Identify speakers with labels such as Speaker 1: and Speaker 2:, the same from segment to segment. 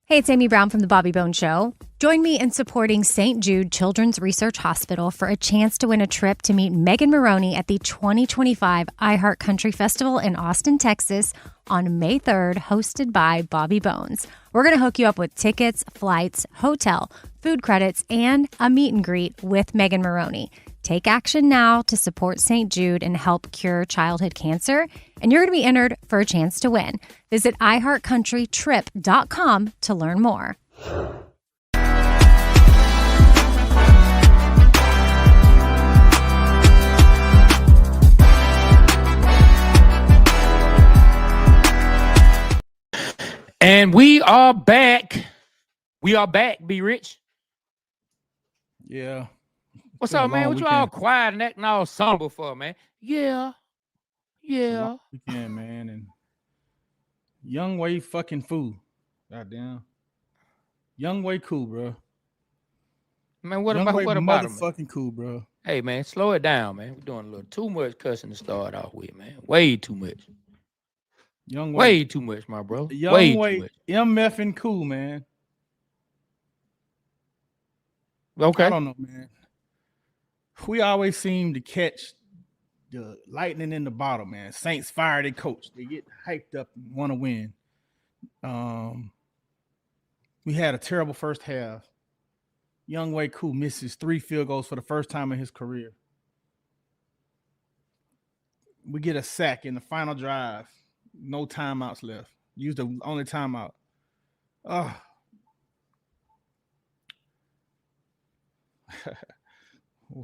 Speaker 1: Hey, it's Amy Brown from the Waterboyz Show. Join me in supporting St. Jude Children's Research Hospital for a chance to win a trip to meet Megan Maroney at the 2025 iHeart Country Festival in Austin, Texas on May 3rd, hosted by Waterboyz. We're going to hook you up with tickets, flights, hotel, food credits, and a meet and greet with Megan Maroney. Take action now to support St. Jude and help cure childhood cancer, and you're going to be entered for a chance to win. Visit iHeartCountryTrip.com to learn more.
Speaker 2: And we are back. We are back, Be Rich.
Speaker 3: Yeah.
Speaker 2: What's up, man? What you all quiet and acting all somber for, man? Yeah.
Speaker 3: Weekend, man. And Young Way fucking fool. Goddamn. Young Way cool, bro.
Speaker 2: Man, what
Speaker 3: Young
Speaker 2: about
Speaker 3: Way
Speaker 2: him?
Speaker 3: Motherfucking cool, bro.
Speaker 2: Hey, man, slow it down, man. We're doing a little too much cussing to start off with, man. Way too much.
Speaker 3: Young Way.
Speaker 2: Way too much, my bro.
Speaker 3: Young Way, MF and cool, man.
Speaker 2: Okay.
Speaker 3: I don't know, man. We always seem to catch the lightning in the bottle, man. Saints fire their coach. They get hyped up and want to win. We had a terrible first half. Young Way Cool misses 3 field goals for the first time in his career. We get a sack in the final drive. No timeouts left. Used the only timeout.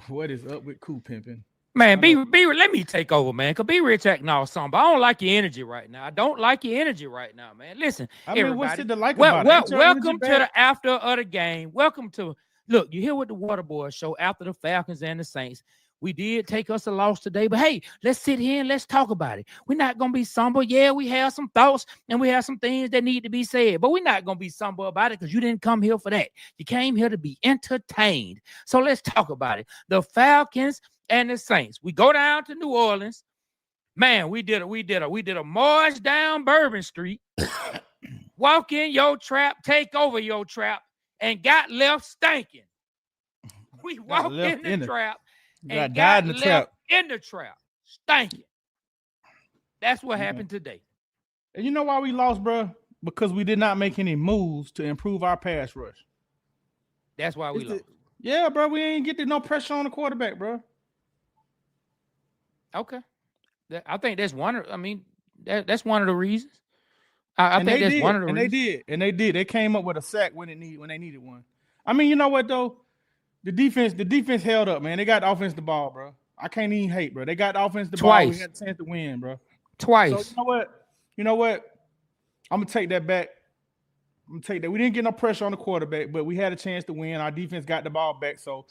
Speaker 3: What is up with Cool Pimping?
Speaker 2: Man, be let me take over, man. Cause Be Rich acting all something. I don't like your energy right now. I don't like your energy right now, man. Listen, everybody.
Speaker 3: What's it to like about it?
Speaker 2: Welcome to the after of the game. Welcome to look. You here with the Waterboyz Show after the Falcons and the Saints. We did take us a loss today, but hey, let's sit here and let's talk about it. We're not gonna be somber. Yeah, we have some thoughts and we have some things that need to be said, but we're not gonna be somber about it because you didn't come here for that. You came here to be entertained. So let's talk about it. The Falcons and the Saints. We go down to New Orleans. Man, we did a march down Bourbon Street, walk in your trap, take over your trap, and got left stinking. We walked in the trap and got left in the trap, stinking. That's what happened today.
Speaker 3: And you know why we lost, bro? Because we did not make any moves to improve our pass rush.
Speaker 2: That's why we lost.
Speaker 3: Yeah, bro, we ain't get no pressure on the quarterback, bro.
Speaker 2: Okay, I think that's one. That's one of the reasons. I think that's one of the reasons.
Speaker 3: And they did. They came up with a sack when they needed one. I mean, you know what though? The defense held up, man. They got the offense the ball, bro. I can't even hate, bro. They got the offense the ball. We had a chance to win, bro.
Speaker 2: Twice.
Speaker 3: So you know what? I'm gonna take that back. We didn't get no pressure on the quarterback, but we had a chance to win. Our defense got the ball back, so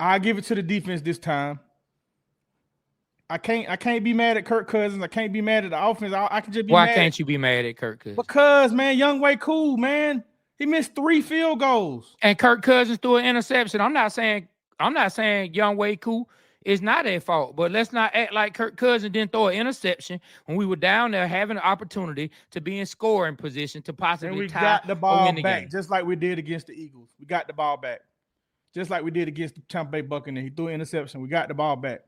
Speaker 3: I give it to the defense this time. I can't be mad at Kirk Cousins. I can't be mad at the offense. I can just be mad.
Speaker 2: Why can't you be mad at Kirk Cousins?
Speaker 3: Because, man, Young Way cool, man. He missed 3 field goals.
Speaker 2: And Kirk Cousins threw an interception. I'm not saying Young Way cool is not their fault, but let's not act like Kirk Cousins didn't throw an interception when we were down there having an opportunity to be in scoring position to possibly tie
Speaker 3: got the ball
Speaker 2: win the
Speaker 3: back,
Speaker 2: game.
Speaker 3: just like we did against the Eagles. We got the ball back. Just like we did against the Tampa Bay Buccaneers. He threw an interception. We got the ball back.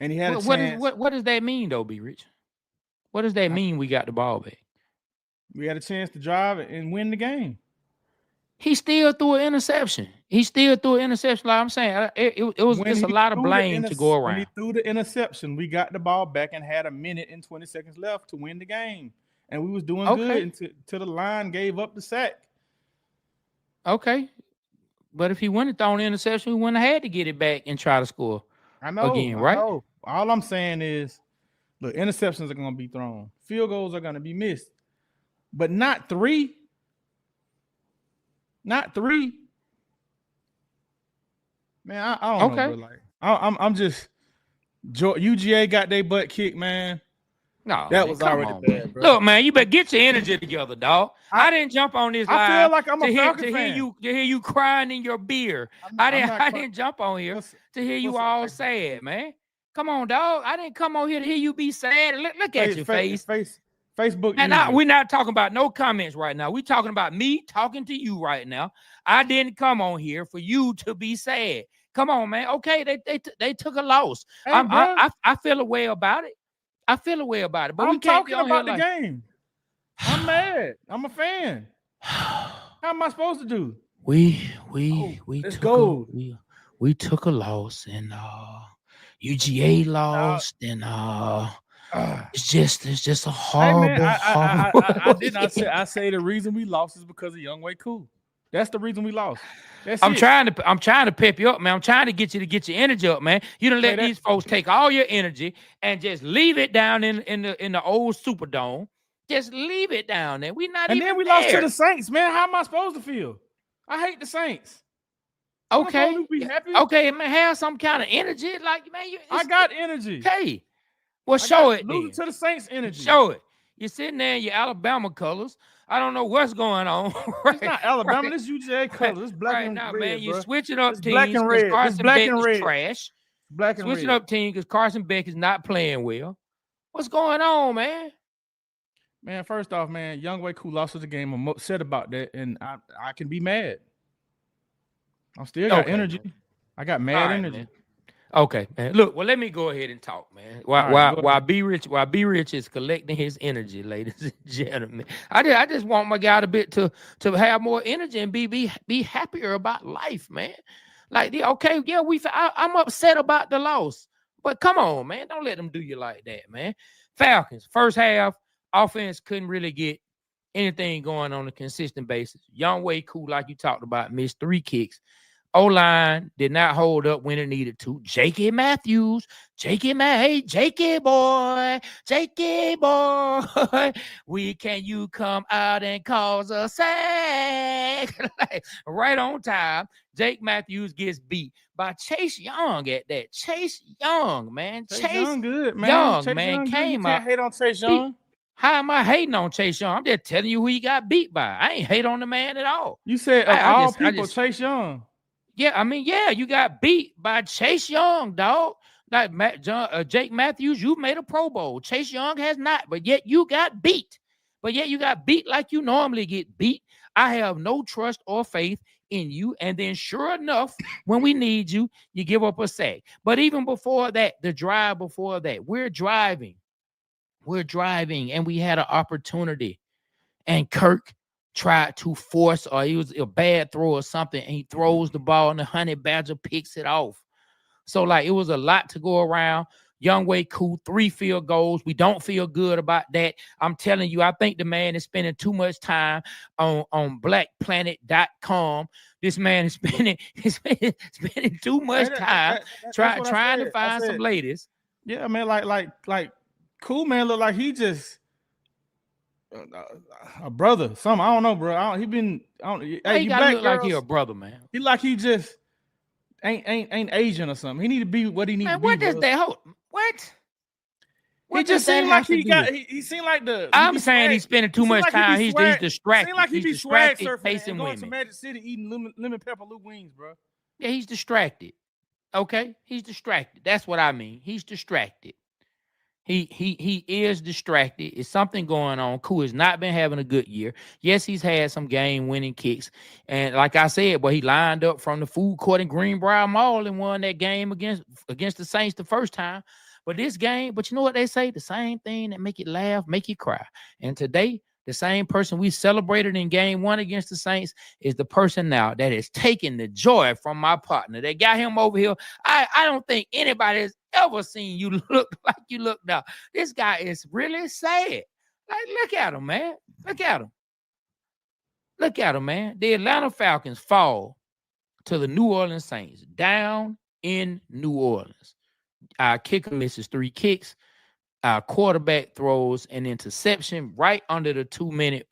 Speaker 3: And he had a chance.
Speaker 2: What does that mean, though, B. Rich? What does that mean we got the ball back?
Speaker 3: We had a chance to drive and win the game.
Speaker 2: He still threw an interception. Like I'm saying, it was just a lot of blame to go around.
Speaker 3: When he threw the interception, we got the ball back and had a minute and 20 seconds left to win the game. And we was doing good until the line gave up the sack.
Speaker 2: Okay. But if he wouldn't have thrown the interception, we wouldn't have had to get it back and try to score.
Speaker 3: I know.
Speaker 2: Again, right?
Speaker 3: All I'm saying is, look, interceptions are going to be thrown. Field goals are going to be missed. But not 3. Not 3. Man, I don't know. Bro. Like, I'm just UGA got their butt kicked, man.
Speaker 2: No,
Speaker 3: that was already bad, bro.
Speaker 2: Look, man, you better get your energy together, dog. I didn't jump on this live.
Speaker 3: I feel like I'm a Falcons fan.
Speaker 2: To hear you crying in your beer. I didn't jump on here to hear you all sad, man. Come on, dog. I didn't come on here to hear you be sad. Look at your face.
Speaker 3: Facebook.
Speaker 2: And we're not talking about no comments right now. We're talking about me talking to you right now. I didn't come on here for you to be sad. Come on, man. Okay, they took a loss.
Speaker 3: Hey,
Speaker 2: I feel a way about it. I feel a way about it. But
Speaker 3: I'm talking about the game. I'm mad. I'm a fan. How am I supposed to do?
Speaker 2: We took a loss, and UGA lost, and it's just a horrible.
Speaker 3: Hey man, I did not say. I say the reason we lost is because of Young Way Cool. That's the reason we lost. I'm
Speaker 2: trying to pep you up, man. I'm trying to get your energy up, man. You don't let these folks take all your energy and just leave it down in the old Superdome. Just leave it down there. We not.
Speaker 3: And
Speaker 2: even
Speaker 3: then we
Speaker 2: there.
Speaker 3: lost to the Saints, man. How am I supposed to feel? I hate the Saints.
Speaker 2: Okay,
Speaker 3: be happy.
Speaker 2: Okay, man. Have some kind of energy, like man.
Speaker 3: I got energy.
Speaker 2: Hey, well, show it.
Speaker 3: Losing to the Saints energy.
Speaker 2: Show it. You're sitting there in your Alabama colors. I don't know what's going on. Right,
Speaker 3: it's not Alabama. This UGA colors. It's black and
Speaker 2: now,
Speaker 3: red,
Speaker 2: man. You're
Speaker 3: bro.
Speaker 2: switching up
Speaker 3: it's
Speaker 2: teams.
Speaker 3: Black and red.
Speaker 2: Carson Beck is trash.
Speaker 3: Black and
Speaker 2: switching
Speaker 3: red.
Speaker 2: up team because Carson Beck is not playing well. What's going on, man?
Speaker 3: Man, first off, man, Young Way Cool lost the game. I'm upset about that, and I can be mad. I'm still got energy. Man. I got mad energy.
Speaker 2: Man. Okay, man. Look, well, let me go ahead and talk, man. While B Rich is collecting his energy, ladies and gentlemen. I just want my guy to have more energy and be happier about life, man. Like, okay, yeah, I'm upset about the loss, but come on, man, don't let them do you like that, man. Falcons first half offense couldn't really get anything going on a consistent basis. Young Way Cool, like you talked about, missed 3 kicks. O-line did not hold up when it needed to. J.K. Matthews, hey, J.K. boy, can you come out and cause a sack? Right on time, Jake Matthews gets beat by Chase Young at that. Chase Young, man.
Speaker 3: Chase Young good, man.
Speaker 2: Young,
Speaker 3: Chase
Speaker 2: man,
Speaker 3: Young
Speaker 2: came
Speaker 3: good. You can't hate on Chase Young.
Speaker 2: How am I hating on Chase Young? I'm just telling you who he got beat by. I ain't hate on the man at all.
Speaker 3: You said all people, Chase Young.
Speaker 2: Yeah, I mean, yeah, you got beat by Chase Young, dog. Like Jake Matthews, you made a Pro Bowl. Chase Young has not, but yet you got beat. But yet you got beat like you normally get beat. I have no trust or faith in you. And then sure enough, when we need you, you give up a sack. But even before that, the drive before that, we're driving, and we had an opportunity. And Kirk tried to force, or he was a bad throw or something, and he throws the ball, and the Honey Badger picks it off. So, like, it was a lot to go around. Young Way Cool, 3 field goals. We don't feel good about that. I'm telling you, I think the man is spending too much time on blackplanet.com. This man is spending too much time trying to find some ladies.
Speaker 3: Yeah, man, like Cool, man, look like he just a brother. Something I don't know, bro.
Speaker 2: He gotta look like he a brother, man.
Speaker 3: He just ain't Asian or something. He need to be what he needs to be.
Speaker 2: What does that hold? What?
Speaker 3: He just seemed like he seemed like the.
Speaker 2: I'm saying he's spending too much time. He's distracted.
Speaker 3: Seemed like he be swag surfing and going
Speaker 2: women.
Speaker 3: to Magic City eating lemon pepper Lou wings, bro.
Speaker 2: Yeah, he's distracted. Okay, he's distracted. That's what I mean. He's distracted. He is distracted. It's something going on. Cool has not been having a good year. Yes, he's had some game-winning kicks. And like I said, he lined up from the food court in Greenbrier Mall and won that game against the Saints the first time. But this game, but you know what they say? The same thing that make you laugh, make you cry. And today, the same person we celebrated in game 1 against the Saints is the person now that is taking the joy from my partner. They got him over here. I don't think anybody has ever seen you look like you look now. This guy is really sad. Like, look at him, man. Look at him. Look at him, man. The Atlanta Falcons fall to the New Orleans Saints down in New Orleans. Our kicker misses 3 kicks. Our quarterback throws an interception right under the 2-minute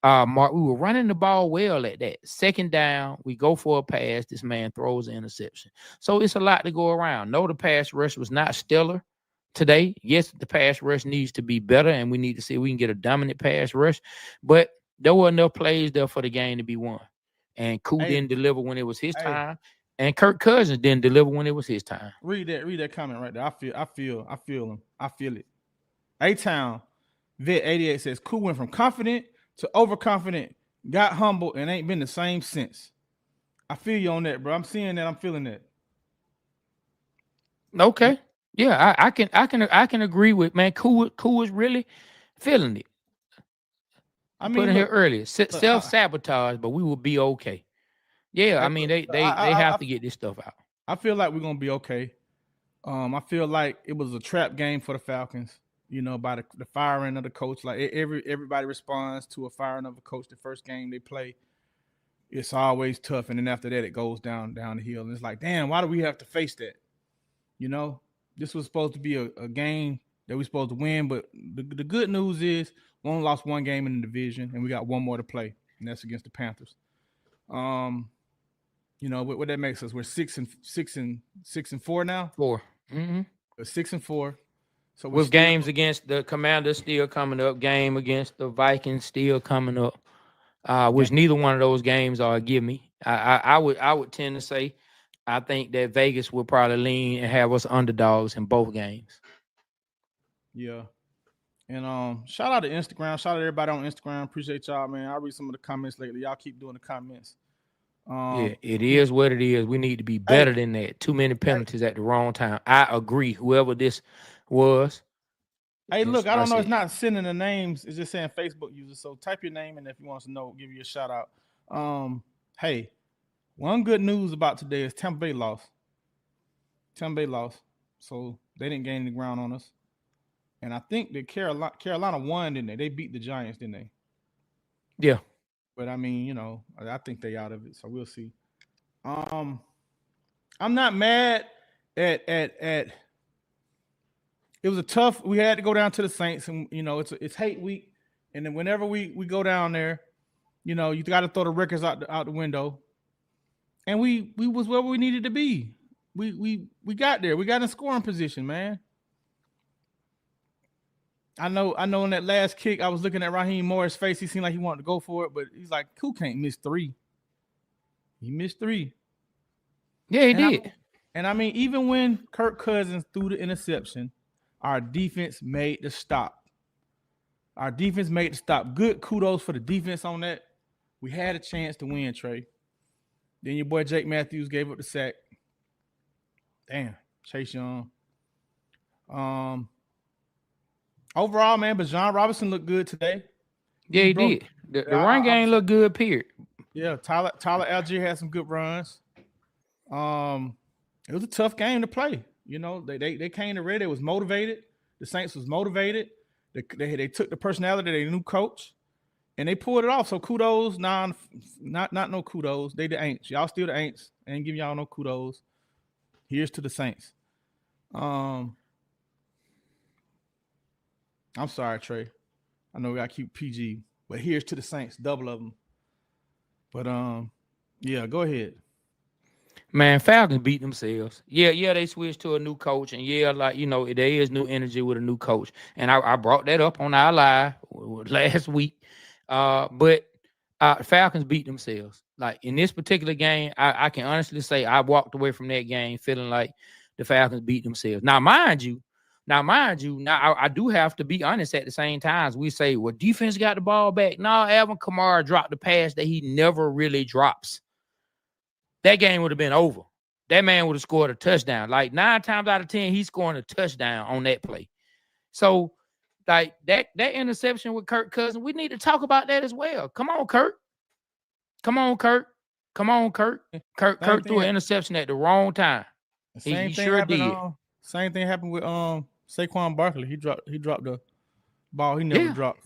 Speaker 2: mark. We were running the ball well at that. Second down, we go for a pass. This man throws an interception. So it's a lot to go around. No, the pass rush was not stellar today. Yes, the pass rush needs to be better, and we need to see if we can get a dominant pass rush. But there were enough plays there for the game to be won. And Cool didn't deliver when it was his time. And Kirk Cousins didn't deliver when it was his time.
Speaker 3: Read that comment right there. I feel him. I feel it. A-Town Vet 88 says, Cool went from confident to overconfident, got humble, and ain't been the same since. I feel you on that, bro. I'm seeing that. I'm feeling that.
Speaker 2: Okay. Yeah, I can agree with, man. Cool is really feeling it. I put in here earlier. Self-sabotage, but we will be okay. Yeah, I mean they have to get this stuff out.
Speaker 3: I feel like we're gonna be okay. I feel like it was a trap game for the Falcons, by the firing of the coach. Like everybody responds to a firing of a coach the first game they play. It's always tough, and then after that, it goes down the hill. And it's like, damn, why do we have to face that? This was supposed to be a game that we're supposed to win, but the good news is we only lost one game in the division, and we got one more to play, and that's against the Panthers. What that makes us, we're 6-4 now.
Speaker 2: 4. Mm-hmm.
Speaker 3: 6-4. So
Speaker 2: with games against the Commanders still coming up, game against the Vikings still coming up, which neither one of those games are a give me. I would tend to say I think that Vegas will probably lean and have us underdogs in both games.
Speaker 3: Yeah. And shout out to Instagram. Shout out to everybody on Instagram. Appreciate y'all, man. I read some of the comments lately. Y'all keep doing the comments.
Speaker 2: Yeah, it is what it is. We need to be better than that. Too many penalties at the wrong time. I agree. Whoever this was.
Speaker 3: Hey, look, I don't know. It's not sending the names. It's just saying Facebook users. So type your name, and if you want us to know, give you a shout out. Hey, one good news about today is Tampa Bay lost. So they didn't gain any ground on us. And I think that Carolina won, didn't they? They beat the Giants, didn't they?
Speaker 2: Yeah.
Speaker 3: But I mean, I think they out of it, so we'll see. I'm not mad at it was a tough. We had to go down to the Saints, and it's hate week, and then whenever we go down there, you got to throw the records out the window. And we was where we needed to be. We got there. We got in scoring position, man. I know in that last kick, I was looking at Raheem Morris' face. He seemed like he wanted to go for it, but he's like, Cool can't miss 3. He missed 3.
Speaker 2: Yeah, he did.
Speaker 3: I mean, even when Kirk Cousins threw the interception, our defense made the stop. Good kudos for the defense on that. We had a chance to win, Trey. Then your boy Jake Matthews gave up the sack. Damn, Chase Young. Overall, man, but John Robinson looked good today.
Speaker 2: Yeah, he did. The run game looked good, period.
Speaker 3: Yeah, Tyler Algier had some good runs. It was a tough game to play. They came to ready. They was motivated. The Saints was motivated. They took the personality of their new coach, and they pulled it off. So kudos. Not no kudos. They the Aints. Y'all still the Aints. I ain't giving y'all no kudos. Here's to the Saints. I'm sorry, Trey. I know we gotta keep PG, but here's to the Saints, double of them. But yeah, go ahead.
Speaker 2: Man, Falcons beat themselves. Yeah, they switched to a new coach, and there is new energy with a new coach. And I brought that up on our live last week. But Falcons beat themselves. Like in this particular game, I can honestly say I walked away from that game feeling like the Falcons beat themselves. Now, mind you, I do have to be honest at the same time. We say, well, defense got the ball back. No, Alvin Kamara dropped the pass that he never really drops. That game would have been over. That man would have scored a touchdown. Like 9 times out of 10, he's scoring a touchdown on that play. So, like that interception with Kirk Cousins, we need to talk about that as well. Come on, Kirk. Kirk threw an interception at the wrong time. He sure did.
Speaker 3: Same thing happened with Saquon Barkley. He dropped the ball he never dropped.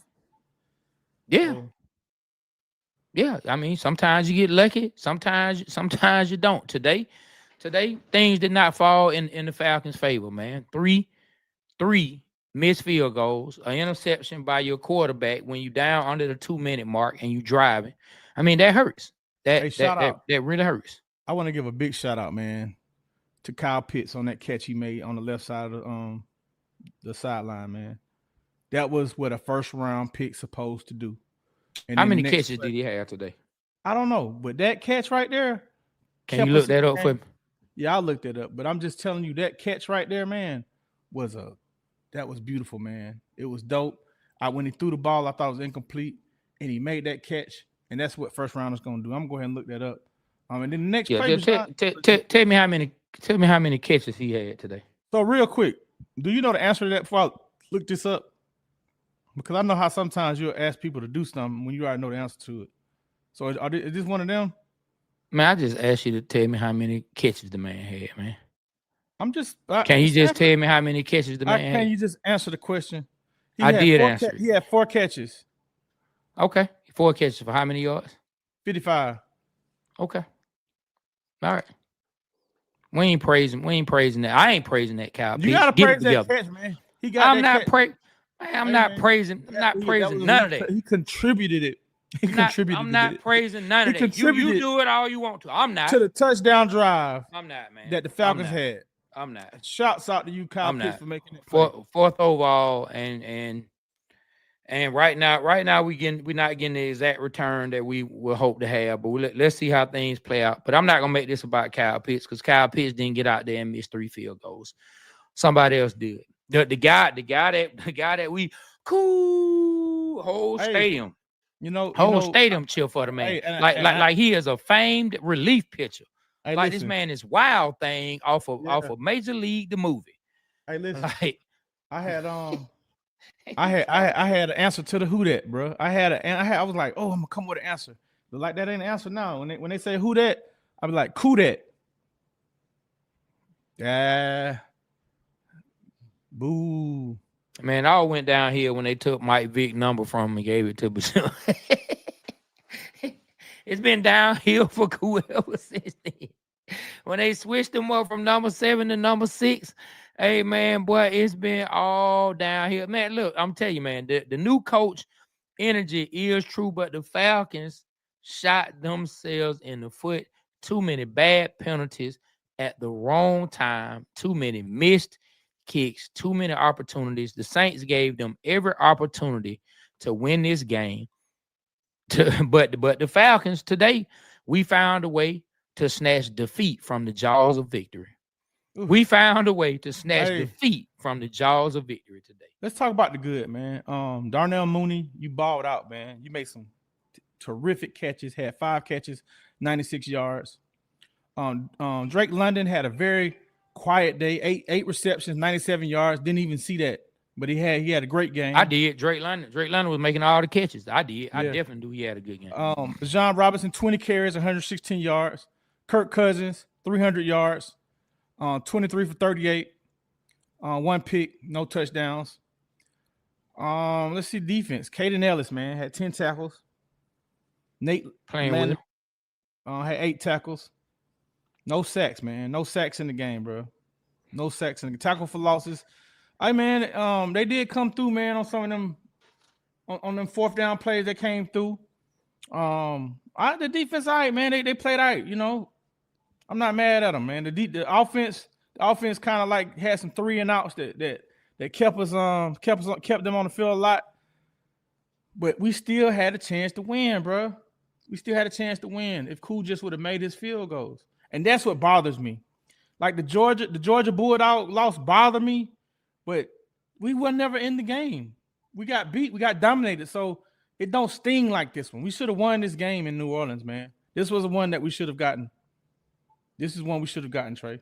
Speaker 2: Yeah. So. Yeah, I mean, sometimes you get lucky, sometimes you don't. Today, things did not fall in the Falcons' favor, man. Three missed field goals, an interception by your quarterback when you down under the 2-minute mark and you driving. I mean, that hurts. That really hurts.
Speaker 3: I want to give a big shout out, man, to Kyle Pitts on that catch he made on the left side of the sideline, man. That was what a first round pick supposed to do. And
Speaker 2: how many catches did he have today?
Speaker 3: I don't know, but that catch right there.
Speaker 2: Can you look that up for me?
Speaker 3: Yeah, I looked it up, but I'm just telling you that catch right there, man, that was beautiful, man. It was dope. When he threw the ball, I thought it was incomplete, and he made that catch, and that's what first round is going to do. I'm going to go ahead and look that up. And then the next play,
Speaker 2: tell me how many catches he had today.
Speaker 3: So real quick, do you know the answer to that before I look this up? Because I know how sometimes you'll ask people to do something when you already know the answer to it. So is this one of them?
Speaker 2: Man, I just asked you to tell me how many catches the man had, man.
Speaker 3: Can
Speaker 2: you just tell me how many catches the man had?
Speaker 3: Can you just answer the question?
Speaker 2: I did answer it.
Speaker 3: He had 4 catches.
Speaker 2: Okay. 4 catches for how many yards?
Speaker 3: 55.
Speaker 2: Okay. All right. We ain't praising that. I ain't praising that Kyle.
Speaker 3: You gotta praise that catch, man.
Speaker 2: I'm not praising none of that.
Speaker 3: He contributed it.
Speaker 2: I'm not praising none of that. You do it all you want to. I'm not.
Speaker 3: To the touchdown drive.
Speaker 2: I'm not, man.
Speaker 3: That the Falcons had.
Speaker 2: I'm not.
Speaker 3: Shouts out to you, Kyle Pitts, for making it.
Speaker 2: Fourth overall, and right now we're not getting the exact return that we will hope to have. But let's see how things play out. But I'm not gonna make this about Kyle Pitts because Kyle Pitts didn't get out there and miss 3 field goals. Somebody else did. The guy that we whole stadium. Stadium chill for the man. Like he is a famed relief pitcher. This man is Wild Thing off of Major League the movie.
Speaker 3: Hey, listen. I had an answer to the who that, bro. I was like, oh, I'm gonna come with an answer. But like that ain't an answer now. When they say who that, I be like, who that? Yeah. Boo.
Speaker 2: Man, all went down here when they took Mike Vick's number from him and gave it to Bashir. It's been downhill for whoever since then. When they switched him up from number 7 to number 6, hey, man, boy, it's been all downhill. Man, look, I'm telling you, man, the new coach energy is true, but the Falcons shot themselves in the foot. Too many bad penalties at the wrong time. Too many missed kicks. Too many opportunities. The Saints gave them every opportunity to win this game. But the Falcons today, we found a way to snatch defeat from the jaws of victory. Ooh. We found a way to snatch defeat from the jaws of victory today.
Speaker 3: Let's talk about the good, man. Darnell Mooney, you balled out, man. You made some terrific catches. Had 5 catches, 96 yards. Drake London had a very quiet day. 8 receptions, 97 yards. Didn't even see that. But he had a great game.
Speaker 2: I did. Drake London was making all the catches. I did. Yeah. I definitely do. He had a good game.
Speaker 3: John Robinson, 20 carries, 116 yards. Kirk Cousins, 300 yards. 23 for 38. 1 pick, no touchdowns. Let's see defense. Caden Ellis, man, had 10 tackles. Nate
Speaker 2: playing with him.
Speaker 3: Had 8 tackles. No sacks, man. No sacks in the game, bro. No sacks in the tackle for losses. Hey, man, they did come through, man, on some of them on them 4th down plays that came through. The defense, all right, man. They played all right, you know. I'm not mad at them, man. The offense kind of like had some 3 and outs that kept them on the field a lot. But we still had a chance to win, bro. We still had a chance to win if Cool just would have made his field goals. And that's what bothers me. Like the Georgia Bulldog loss bothered me, but we were never in the game. We got beat. We got dominated. So it don't sting like this one. We should have won this game in New Orleans, man. This was the one that we should have gotten. This is one we should have gotten, Trey.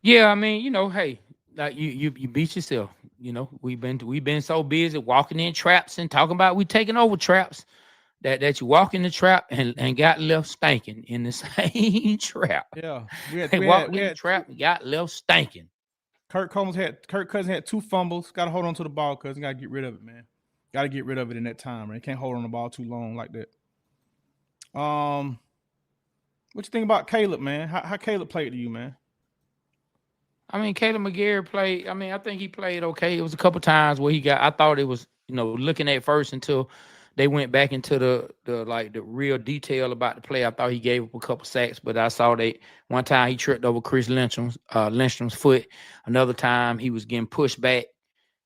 Speaker 2: Yeah, I mean, you know, hey, like you beat yourself. You know, we've been so busy walking in traps and talking about we taking over traps that you walk in the trap and got left stinking in the same trap.
Speaker 3: Yeah,
Speaker 2: we walked in the trap and got left stinking.
Speaker 3: Kirk Cousins had 2 fumbles. Got to hold on to the ball, cuz got to get rid of it, man. Got to get rid of it in that time, man. Can't hold on the ball too long like that. What you think about Caleb, man? How Caleb played to you, man?
Speaker 2: I mean, Caleb McGarry played. I mean, I think he played okay. It was a couple times where I thought it was, you know, looking at first until they went back into the real detail about the play. I thought he gave up a couple sacks, but I saw that one time he tripped over Chris Lindstrom's foot. Another time he was getting pushed back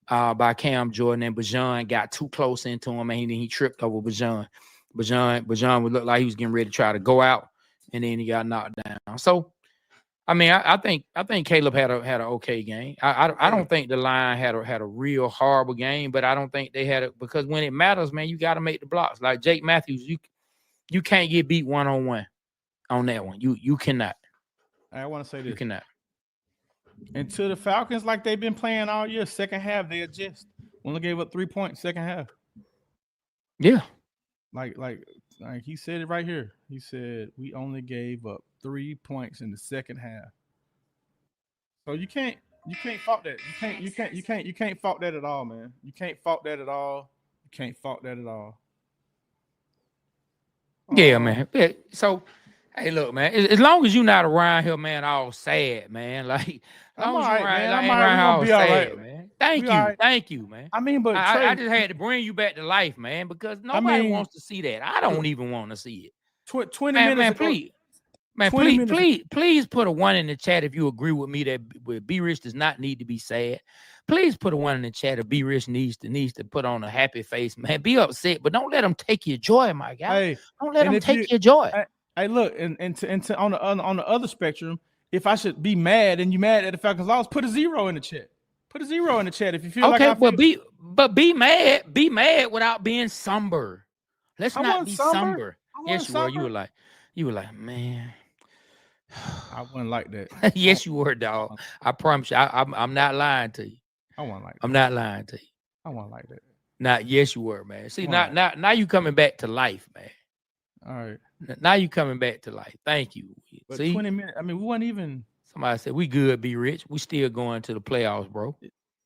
Speaker 2: by Cam Jordan, and Bajan got too close into him, and then he tripped over Bajan. Bajan would look like he was getting ready to try to go out, and then he got knocked down. So, I mean, I think Caleb had an okay game. I don't think the line had a real horrible game, but I don't think they had it because when it matters, man, you got to make the blocks. Like Jake Matthews, you can't get beat 1-on-1 on that one. You cannot.
Speaker 3: I want to say this.
Speaker 2: You cannot.
Speaker 3: Until the Falcons, like they've been playing all year, second half they adjust. Only gave up 3 points second half.
Speaker 2: Yeah.
Speaker 3: Like he said it right here. He said we only gave up 3 points in the second half. So you can't fault that. You can't fault that at all, man. You can't fault that at all. You can't fault that at all.
Speaker 2: Yeah, man. Yeah. So, hey, look, man. As long as you're not around here, man, all sad, man. Like, as long as you're around here all sad, man. Thank you, man.
Speaker 3: I mean, but
Speaker 2: I just had to bring you back to life, man, because nobody wants to see that. I don't even want to see it.
Speaker 3: 20 minutes,
Speaker 2: man,
Speaker 3: ago,
Speaker 2: please. Man, please put a 1 in the chat if you agree with me that B Rich does not need to be sad. Please put a 1 in the chat if B Rich needs to put on a happy face, man. Be upset, but don't let them take your joy, my guy.
Speaker 3: Hey,
Speaker 2: don't let them take your joy.
Speaker 3: Hey, look, and on the other spectrum, if I should be mad and you mad at the Falcons lost, put a 0 in the chat. Put a 0 in the chat if you feel
Speaker 2: okay,
Speaker 3: like I feel.
Speaker 2: but be mad without being somber. Let's not be somber. Yes, you were. You were like, man.
Speaker 3: I wasn't like that.
Speaker 2: Yes, you were, dog. I promise you. I'm not lying to you.
Speaker 3: I wasn't like that.
Speaker 2: I'm not lying to you.
Speaker 3: I wasn't like that.
Speaker 2: Yes, you were, man. See, now you coming back to life, man.
Speaker 3: All right.
Speaker 2: Now you coming back to life. Thank you.
Speaker 3: But
Speaker 2: See?
Speaker 3: 20 minutes. I mean, we weren't even.
Speaker 2: Somebody said we good, be rich. We still going to the playoffs, bro.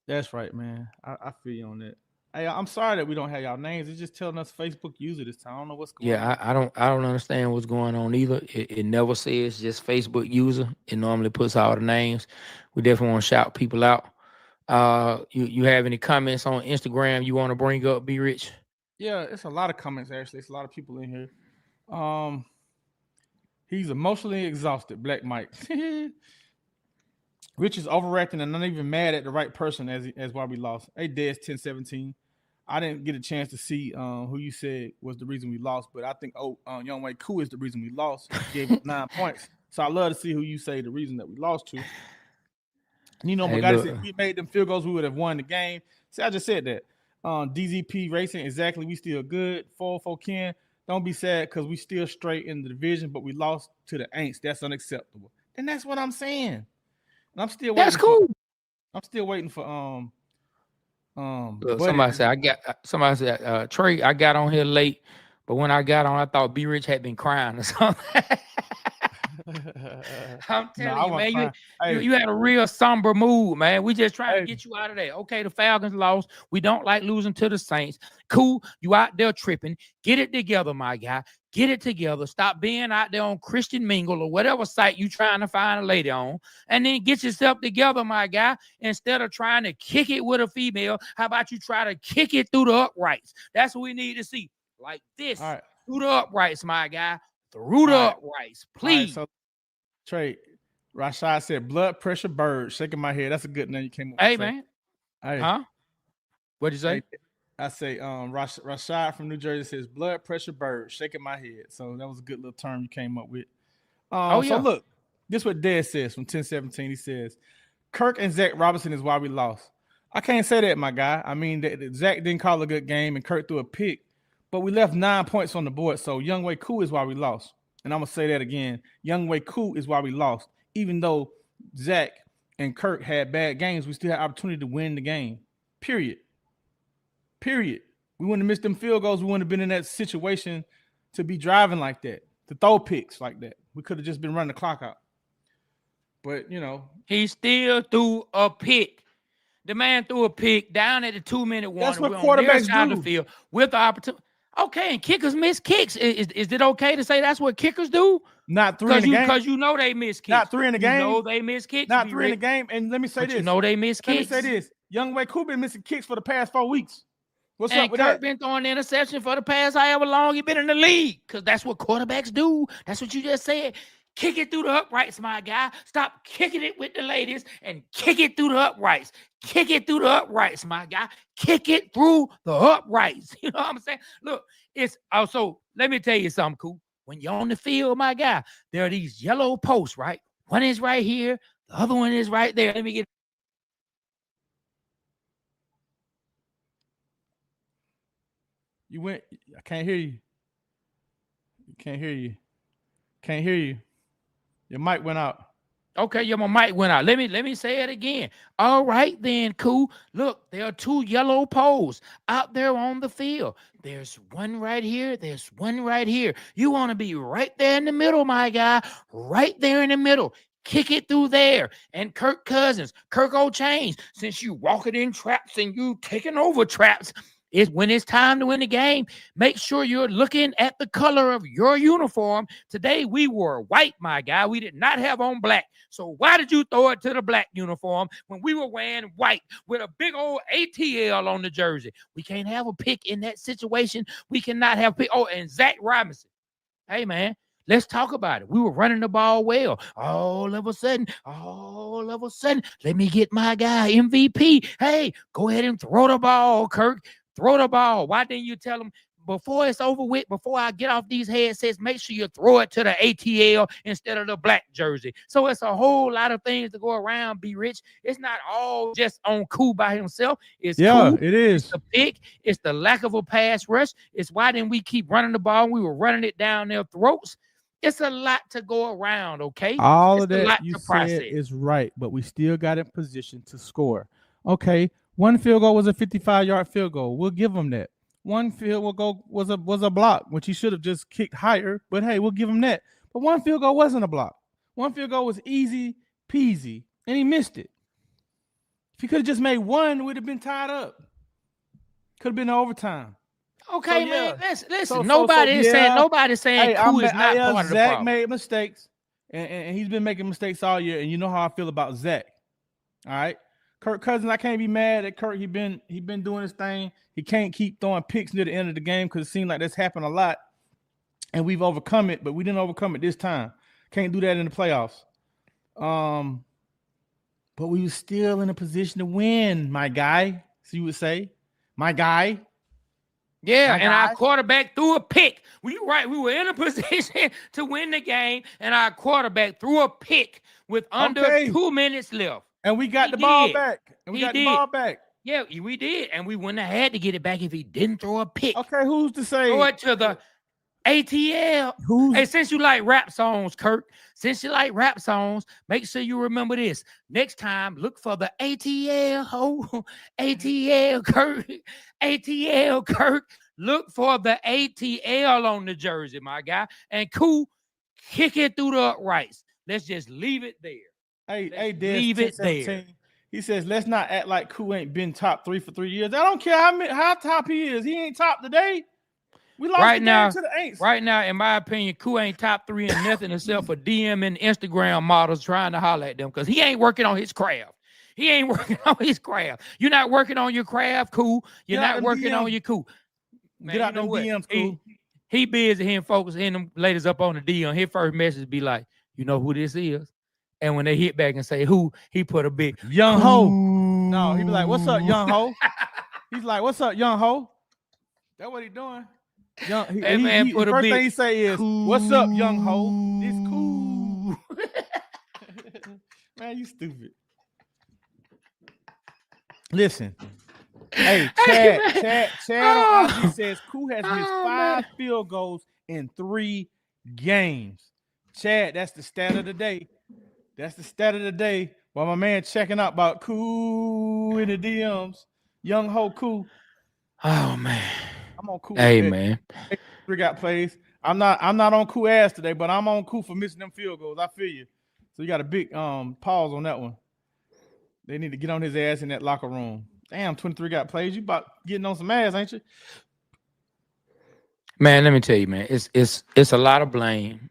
Speaker 3: That's right, man. I feel you on that. Hey, I'm sorry that we don't have y'all names. It's just telling us Facebook user this time. I don't know what's going on.
Speaker 2: Yeah, I don't understand what's going on either. It never says just Facebook user. It normally puts all the names. We definitely want to shout people out. You have any comments on Instagram you want to bring up, Be Rich?
Speaker 3: Yeah, it's a lot of comments actually. It's a lot of people in here. He's emotionally exhausted, Black Mike. Rich is overreacting and not even mad at the right person as why we lost. Hey, Des 1017. I didn't get a chance to see who you said was the reason we lost, but I think Younghoe Koo is the reason we lost. He gave up 9 points. So I love to see who you say the reason that we lost to. You know, hey, guys, if we made them field goals, we would have won the game. See, I just said that. DZP Racing, exactly. We still good. 4-4 Ken. Don't be sad because we still straight in the division, but we lost to the Aints. That's unacceptable. And that's what I'm saying. And I'm still waiting.
Speaker 2: That's cool.
Speaker 3: I'm still waiting for
Speaker 2: somebody said Trey, I got on here late, but when I got on, I thought B Rich had been crying or something. I'm telling you, man, you had a real somber mood, man. We just trying to get you out of there. Okay, the Falcons lost. We don't like losing to the Saints. Cool, you out there tripping. Get it together, my guy. Get it together. Stop being out there on Christian Mingle or whatever site you trying to find a lady on. And then get yourself together, my guy. Instead of trying to kick it with a female, how about you try to kick it through the uprights? That's what we need to see. Like this.
Speaker 3: All right.
Speaker 2: Through the uprights, my guy. Through the uprights. Please.
Speaker 3: Right, so, Trey, Rashad said blood pressure bird. Shaking my head. That's a good name you came up with.
Speaker 2: Hey, man.
Speaker 3: Hey.
Speaker 2: Huh? What'd you say?
Speaker 3: I say Rashad from New Jersey says blood pressure bird. Shaking my head. So that was a good little term you came up with. So look, this is what Dez says from 1017. He says, Kirk and Zach Robinson is why we lost. I can't say that, my guy. I mean, Zach didn't call a good game and Kirk threw a pick, but we left 9 points on the board. So Younghoe Koo is why we lost. And I'm going to say that again. Younghoe Koo is why we lost. Even though Zach and Kirk had bad games, we still had opportunity to win the game. Period. We wouldn't have missed them field goals. We wouldn't have been in that situation to be driving like that, to throw picks like that. We could have just been running the clock out. But, you know.
Speaker 2: He still threw a pick. The man threw a pick down at the 2-minute warning.
Speaker 3: That's what quarterbacks do.
Speaker 2: The field with the opportunity. Okay, and kickers miss kicks. Is it okay to say that's what kickers do?
Speaker 3: Not 3 in the game.
Speaker 2: Because you know they miss kicks.
Speaker 3: Not 3 in the game.
Speaker 2: You know they miss kicks.
Speaker 3: Not 3 in the game. And let me say this.
Speaker 2: You know they miss kicks.
Speaker 3: Let me say this. Younghoe Koo been missing kicks for the past 4 weeks. What's
Speaker 2: and
Speaker 3: up with
Speaker 2: Kirk
Speaker 3: that?
Speaker 2: Been throwing interception for the past however long he been in the league. Because that's what quarterbacks do. That's what you just said. Kick it through the uprights, my guy. Stop kicking it with the ladies and kick it through the uprights. Kick it through the uprights, my guy. Kick it through the uprights. You know what I'm saying? Look, it's also, let me tell you something cool. When you're on the field, my guy, there are these yellow posts, right? One is right here. The other one is right there. Let me get.
Speaker 3: You went. I can't hear you. Can't hear you. Can't hear you. Your mic went out.
Speaker 2: Okay, yeah, my mic went out. Let me say it again. All right, then, cool. Look, there are 2 yellow poles out there on the field. There's one right here. There's one right here. You want to be right there in the middle, my guy. Right there in the middle. Kick it through there. And Kirk Cousins, Kirk O'Chain, since you walking in traps and you taking over traps, is when it's time to win the game, make sure you're looking at the color of your uniform. Today, we wore white, my guy. We did not have on black. So why did you throw it to the black uniform when we were wearing white with a big old ATL on the jersey? We can't have a pick in that situation. We cannot have pick. Oh, and Zach Robinson. Hey, man. Let's talk about it. We were running the ball well. All of a sudden, let me get my guy, MVP. Hey, go ahead and throw the ball, Kirk. Throw the ball. Why didn't you tell him before it's over with, before I get off these headsets, make sure you throw it to the ATL instead of the black jersey? So it's a whole lot of things to go around, Be Rich. It's not all just on Cool by himself. It's Cool.
Speaker 3: It is.
Speaker 2: It's the pick. It's the lack of a pass rush. It's why didn't we keep running the ball? We were running it down their throats. It's a lot to go around, okay?
Speaker 3: All of that you said is right, but we still got in position to score. Okay, one field goal was a 55-yard field goal. We'll give them that. One field goal was a block, which he should have just kicked higher, but hey, we'll give him that. But one field goal wasn't a block. One field goal was easy peasy, and he missed it. If he could have just made one, we'd have been tied up. Could have been overtime.
Speaker 2: Okay, so, man. Listen. Nobody's saying Koo is not part of the
Speaker 3: Zach
Speaker 2: problem.
Speaker 3: made mistakes, and he's been making mistakes all year. And you know how I feel about Zach. All right, Kirk Cousins. I can't be mad at Kirk. He been doing his thing. He can't keep throwing picks near the end of the game because it seems like that's happened a lot, and we've overcome it. But we didn't overcome it this time. Can't do that in the playoffs. But we were still in a position to win, my guy. So you would say, my guy.
Speaker 2: Yeah, and our quarterback threw a pick. We were in a position to win the game, and our quarterback threw a pick with under 2 minutes left.
Speaker 3: And we got the ball back.
Speaker 2: Yeah, we did. And we wouldn't have had to get it back if he didn't throw a pick.
Speaker 3: Okay, who's to say?
Speaker 2: Throw it to the ATL. Hey, since you like rap songs, Kirk, make sure you remember this. Next time, look for the ATL. ATL, Kirk. ATL, Kirk. Look for the ATL on the jersey, my guy. And Koo, kick it through the uprights. Let's just leave it there.
Speaker 3: Leave it there. He says, let's not act like Koo ain't been top 3 for 3 years. I don't care how top he is. He ain't top today. We lost the game to the Aints.
Speaker 2: Right now, in my opinion, Koo ain't top 3 in nothing except for DM and Instagram models trying to holler at them because he ain't working on his craft. You're not working on your craft, Koo. You're not working on your Koo. Man,
Speaker 3: get out them DMs, Koo.
Speaker 2: He busy hitting folks, hitting them ladies up on the DM. His first message be like, you know who this is? And when they hit back and say who, he put a big
Speaker 3: young ho. No, he be like, what's up, young ho? He's like, what's up, young ho? That's what he doing. Young,
Speaker 2: put a
Speaker 3: first
Speaker 2: big
Speaker 3: thing he say is, what's up, young ho? It's cool. Man, you stupid. Listen. Hey, Chad on IG says Koo has missed 5 field goals in 3 games. Chad, that's the stat of the day. While my man checking out about Koo in the DMs. Young ho Koo.
Speaker 2: Oh man.
Speaker 3: I'm on Koo.
Speaker 2: Hey man.
Speaker 3: We got plays. I'm not on Koo ass today, but I'm on Koo for missing them field goals. I feel you. So you got a big pause on that one. They need to get on his ass in that locker room. Damn, 23 got plays. You about getting on some ass, ain't you?
Speaker 2: Man, let me tell you, man, it's a lot of blame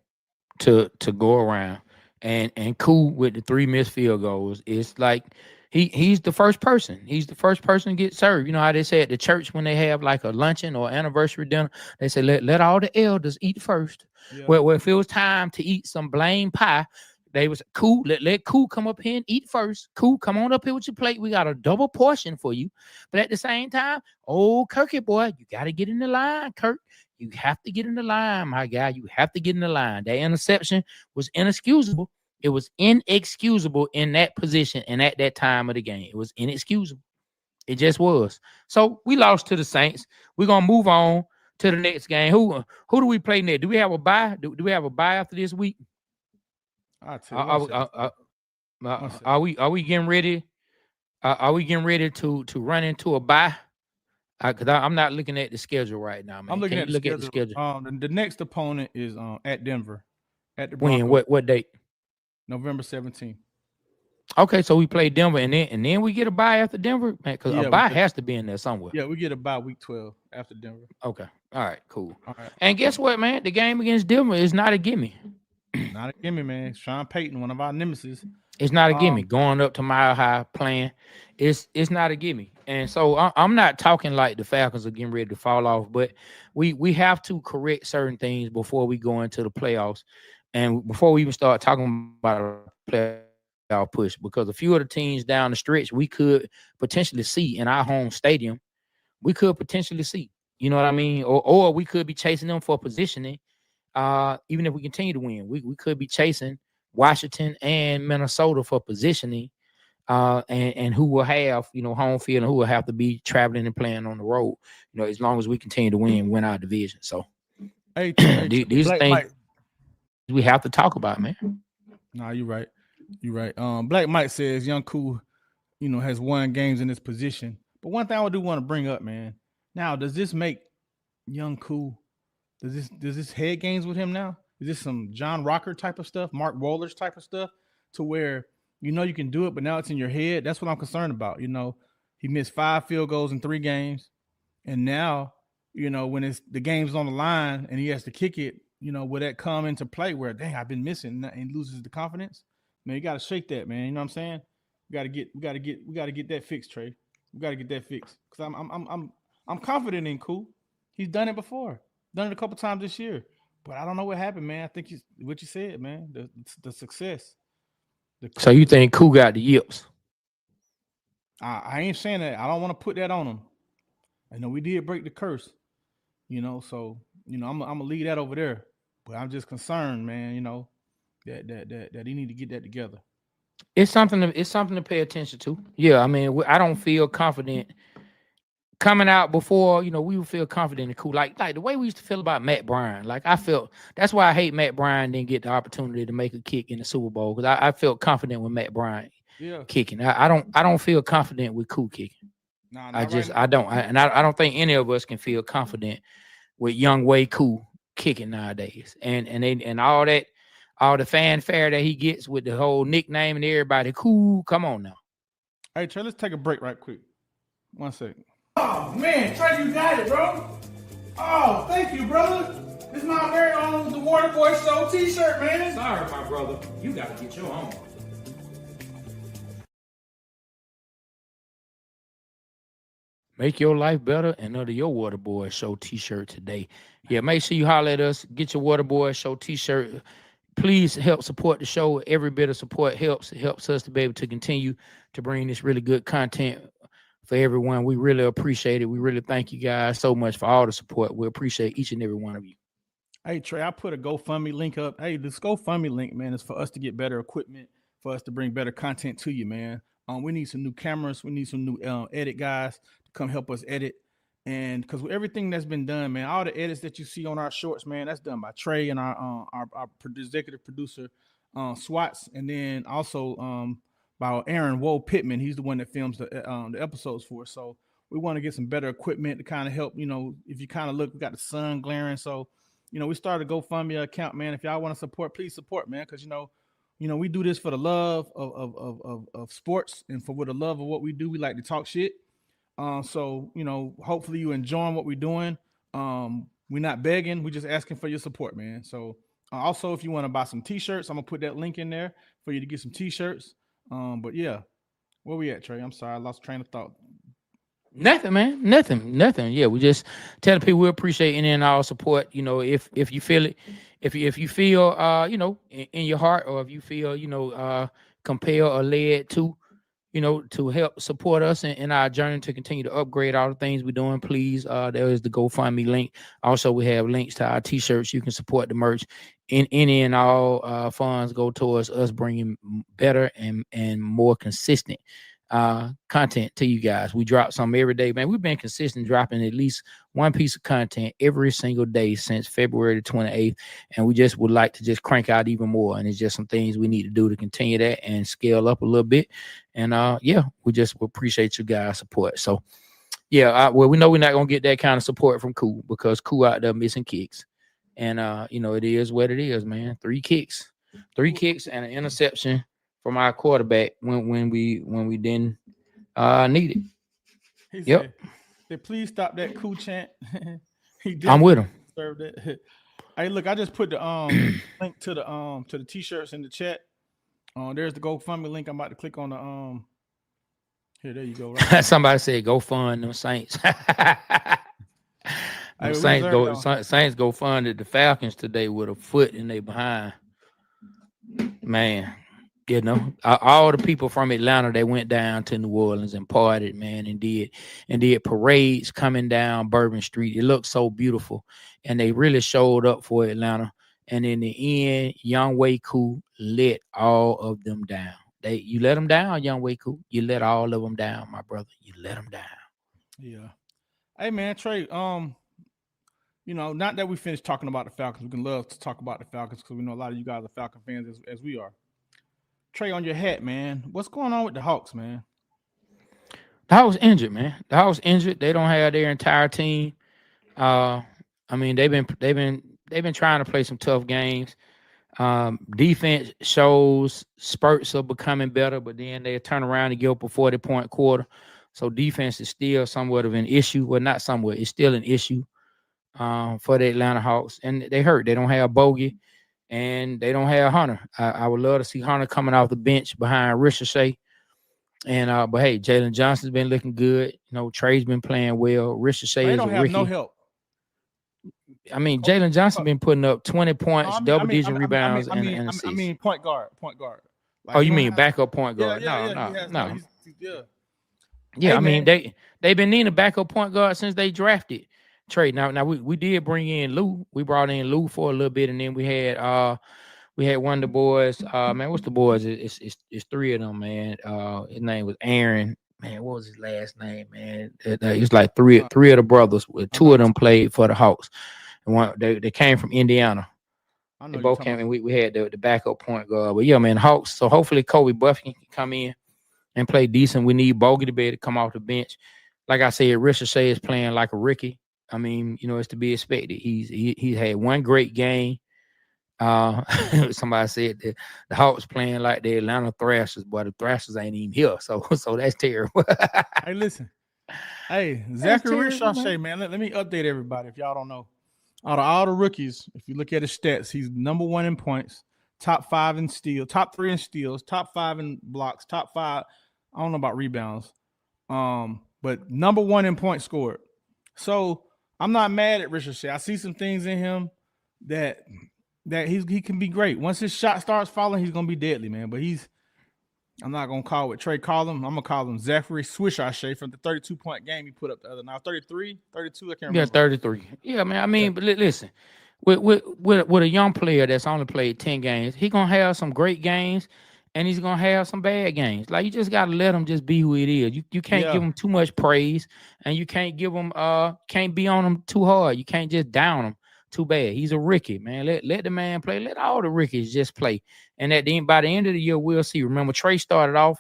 Speaker 2: to go around. And Koo with the 3 missed field goals, it's like he's the first person. He's the first person to get served. You know how they say at the church when they have like a luncheon or anniversary dinner, they say let all the elders eat first. Yeah. Well, if it was time to eat some blame pie, they was Koo, let Koo come up here and eat first. Koo, come on up here with your plate. We got a double portion for you. But at the same time, Kirky boy, you got to get in the line, Kirk. You have to get in the line, my guy. You have to get in the line. That interception was inexcusable. It was inexcusable in that position and at that time of the game. It was inexcusable. It just was. So we lost to the Saints. We're gonna move on to the next game. Who do we play next? Do we have a bye? Do we have a bye after this week?
Speaker 3: I'll tell you.
Speaker 2: Are we getting ready? Are we getting ready to run into a bye? Because I'm not looking at the schedule right now, man.
Speaker 3: I'm looking at the
Speaker 2: schedule.
Speaker 3: The next opponent is at Denver. At the
Speaker 2: When? What date?
Speaker 3: November 17th.
Speaker 2: Okay, so we play Denver, and then we get a bye after Denver, man. Because a bye has to be in there somewhere.
Speaker 3: Yeah, we get a bye week 12 after Denver.
Speaker 2: Okay, all right, cool.
Speaker 3: All right.
Speaker 2: And guess what, man? The game against Denver is not a gimme.
Speaker 3: Not a gimme, man. Sean Payton, one of our nemesis.
Speaker 2: It's not a gimme. Going up to Mile High playing, it's not a gimme. And so I'm not talking like the Falcons are getting ready to fall off, but we have to correct certain things before we go into the playoffs, and before we even start talking about a playoff push, because a few of the teams down the stretch we could potentially see in our home stadium. We could potentially see, you know what I mean, or we could be chasing them for positioning. Even if we continue to win, we could be chasing Washington and Minnesota for positioning, and who will have, home field, and who will have to be traveling and playing on the road, as long as we continue to win our division. So these are things we have to talk about, man.
Speaker 3: Nah, you're right. You're right. Black Mike says Young Cool, has won games in this position. But one thing I do want to bring up, man. Now, does this make Young Cool? Does this head games with him now? Is this some John Rocker type of stuff, Mark Wohlers type of stuff, to where you can do it, but now it's in your head? That's what I'm concerned about. He missed 5 field goals in 3 games, and now when the game's on the line and he has to kick it, will that come into play where, dang, I've been missing, and loses the confidence? Man, you got to shake that, man. You know what I'm saying? We got to get that fixed, Trey. We got to get that fixed, because I'm confident in Cool. He's done it before. Done it a couple times this year, but I don't know what happened, man. I think what you said, man, the success.
Speaker 2: So you think Cool got the yips?
Speaker 3: I ain't saying that. I don't want to put that on him. I know we did break the curse, so I'm gonna leave that over there. But I'm just concerned, man. That he need to get that together.
Speaker 2: It's something to pay attention to. Yeah, I mean, I don't feel confident coming out before, we would feel confident and Cool. Like the way we used to feel about Matt Bryan. Like, I felt, that's why I hate Matt Bryan didn't get the opportunity to make a kick in the Super Bowl, because I felt confident with Matt Bryan kicking. I don't feel confident with Cool kicking.
Speaker 3: No,
Speaker 2: I don't think any of us can feel confident with young Way Cool kicking nowadays. And all the fanfare that he gets with the whole nickname and everybody, Cool, come on now.
Speaker 3: Hey, Trey, let's take a break right quick. 1 second. Oh, man, Trey, you got it, bro. Oh, thank you, brother. This is my very own The Waterboyz Show t-shirt, man.
Speaker 2: Sorry, my brother. You got to get your own. Make your life better and under your Waterboyz Show t-shirt today. Yeah, make sure you holler at us. Get your Waterboyz Show t-shirt. Please help support the show. Every bit of support helps. It helps us to be able to continue to bring this really good content for everyone. We really appreciate it. We really thank you guys so much for all the support. We appreciate each and every one of you.
Speaker 3: Hey, Trey, I put a GoFundMe link up. Hey, this GoFundMe link, man, is for us to get better equipment, for us to bring better content to you, man. We need some new cameras. We need some new edit guys to come help us edit. And because with everything that's been done, man, all the edits that you see on our shorts, man, that's done by Trey and our executive producer, Swats, and then also by Aaron Woe Pittman. He's the one that films the episodes for us. So we want to get some better equipment to kind of help. If you kind of look, we got the sun glaring. So, we started a GoFundMe account, man. If y'all want to support, please support, man. Because we do this for the love of sports and for the love of what we do. We like to talk shit. So hopefully you enjoying what we're doing. We're not begging. We're just asking for your support, man. So also, if you want to buy some t-shirts, I'm gonna put that link in there for you to get some t-shirts. But yeah, where we at, Trey? I'm sorry, I lost train of thought.
Speaker 2: Nothing, man. Nothing. Yeah, we just tell the people we appreciate any and all support. If you feel it, if you feel in your heart, or if you feel compelled or led to, to help support us in our journey to continue to upgrade all the things we're doing, please, there is the GoFundMe link. Also, we have links to our t-shirts. You can support the merch. In any and all funds go towards us bringing better and more consistent content to you guys. We drop some every day, man. We've been consistent dropping at least one piece of content every single day since February the 28th, and we just would like to just crank out even more. And it's just some things we need to do to continue that and scale up a little bit. And we appreciate you guys' support. So we know we're not gonna get that kind of support from Cool, because Cool out there missing kicks. And it is what it is, man. 3 kicks and an interception from our quarterback when we didn't need it.
Speaker 3: He said, please stop that Cool chant.
Speaker 2: I'm with him.
Speaker 3: Served it. Hey, look, I just put the link to the t-shirts in the chat. There's the GoFundMe link. I'm about to click on the here. There you go. Right.
Speaker 2: Somebody said go fund them Saints. Saints go funded the Falcons today with a foot in their behind. Man, all the people from Atlanta, they went down to New Orleans and partied, man, and did parades coming down Bourbon Street. It looked so beautiful, and they really showed up for Atlanta. And in the end, Young Way Cool let all of them down. You let them down, Young Way Cool. You let all of them down, my brother. You let them down.
Speaker 3: Yeah. Hey, man, Trey. Not that we finished talking about the Falcons. We can love to talk about the Falcons because we know a lot of you guys are Falcon fans as we are. Trey, on your hat, man. What's going on with the Hawks, man?
Speaker 2: The Hawks injured, man. The Hawks injured. They don't have their entire team. They've been trying to play some tough games. Defense shows spurts of becoming better, but then they turn around and give up a 40-point quarter. So defense is still somewhat of an issue. Well, not somewhat. It's still an issue for the Atlanta Hawks. And they hurt. They don't have Bogey, and they don't have Hunter. I would love to see Hunter coming off the bench behind Ricochet. And but hey, Jalen Johnson's been looking good. Trey's been playing well. Ricochet is a rookie.
Speaker 3: No help.
Speaker 2: Jalen Johnson been putting up 20 points, double-digit rebounds, and assists.
Speaker 3: Point guard.
Speaker 2: Like, you mean backup point guard? No. They've been needing a backup point guard since they drafted Trey. Now we did bring in Lou. We brought in Lou for a little bit, and then we had one of the boys. Man, what's the boys? It's 3 of them, man. His name was Aaron. Man, what was his last name, man? It was like three of the brothers. 2 of them played for the Hawks. And one they came from Indiana. They both came, and we had the backup point guard. But yeah, man, Hawks. So hopefully Kobe Buffkin can come in and play decent. We need Bogey to be able to come off the bench. Like I said, Ricochet is playing like a rookie. It's to be expected. He's had one great game. Somebody said that the Hawks playing like the Atlanta Thrashers, but the Thrashers ain't even here. So that's terrible.
Speaker 3: Hey, listen. Hey, Zachary Ricochet, man. Let me update everybody if y'all don't know. Out of all the rookies, if you look at his stats, he's number 1 in points, top 5 in steals, top 3 in steals, top 5 in blocks, top 5. I don't know about rebounds. But number 1 in points scored. So I'm not mad at Ricochet. I see some things in him that he can be great. Once his shot starts falling, he's gonna be deadly, man. But I'm not gonna call what Trey called him. I'm gonna call him Zachary Swishache from the 32-point game he put up the other night. 33, 32, I can't remember.
Speaker 2: Yeah, 33. Yeah, man. But listen, with a young player that's only played 10 games, he gonna have some great games, and he's gonna have some bad games. Like, you just gotta let him just be who it is. You can't give him too much praise, and you can't give him can't be on him too hard. You can't just down him too bad. He's a rookie, man. Let the man play. Let all the rookies just play. And by the end of the year, we'll see. Remember, Trey started off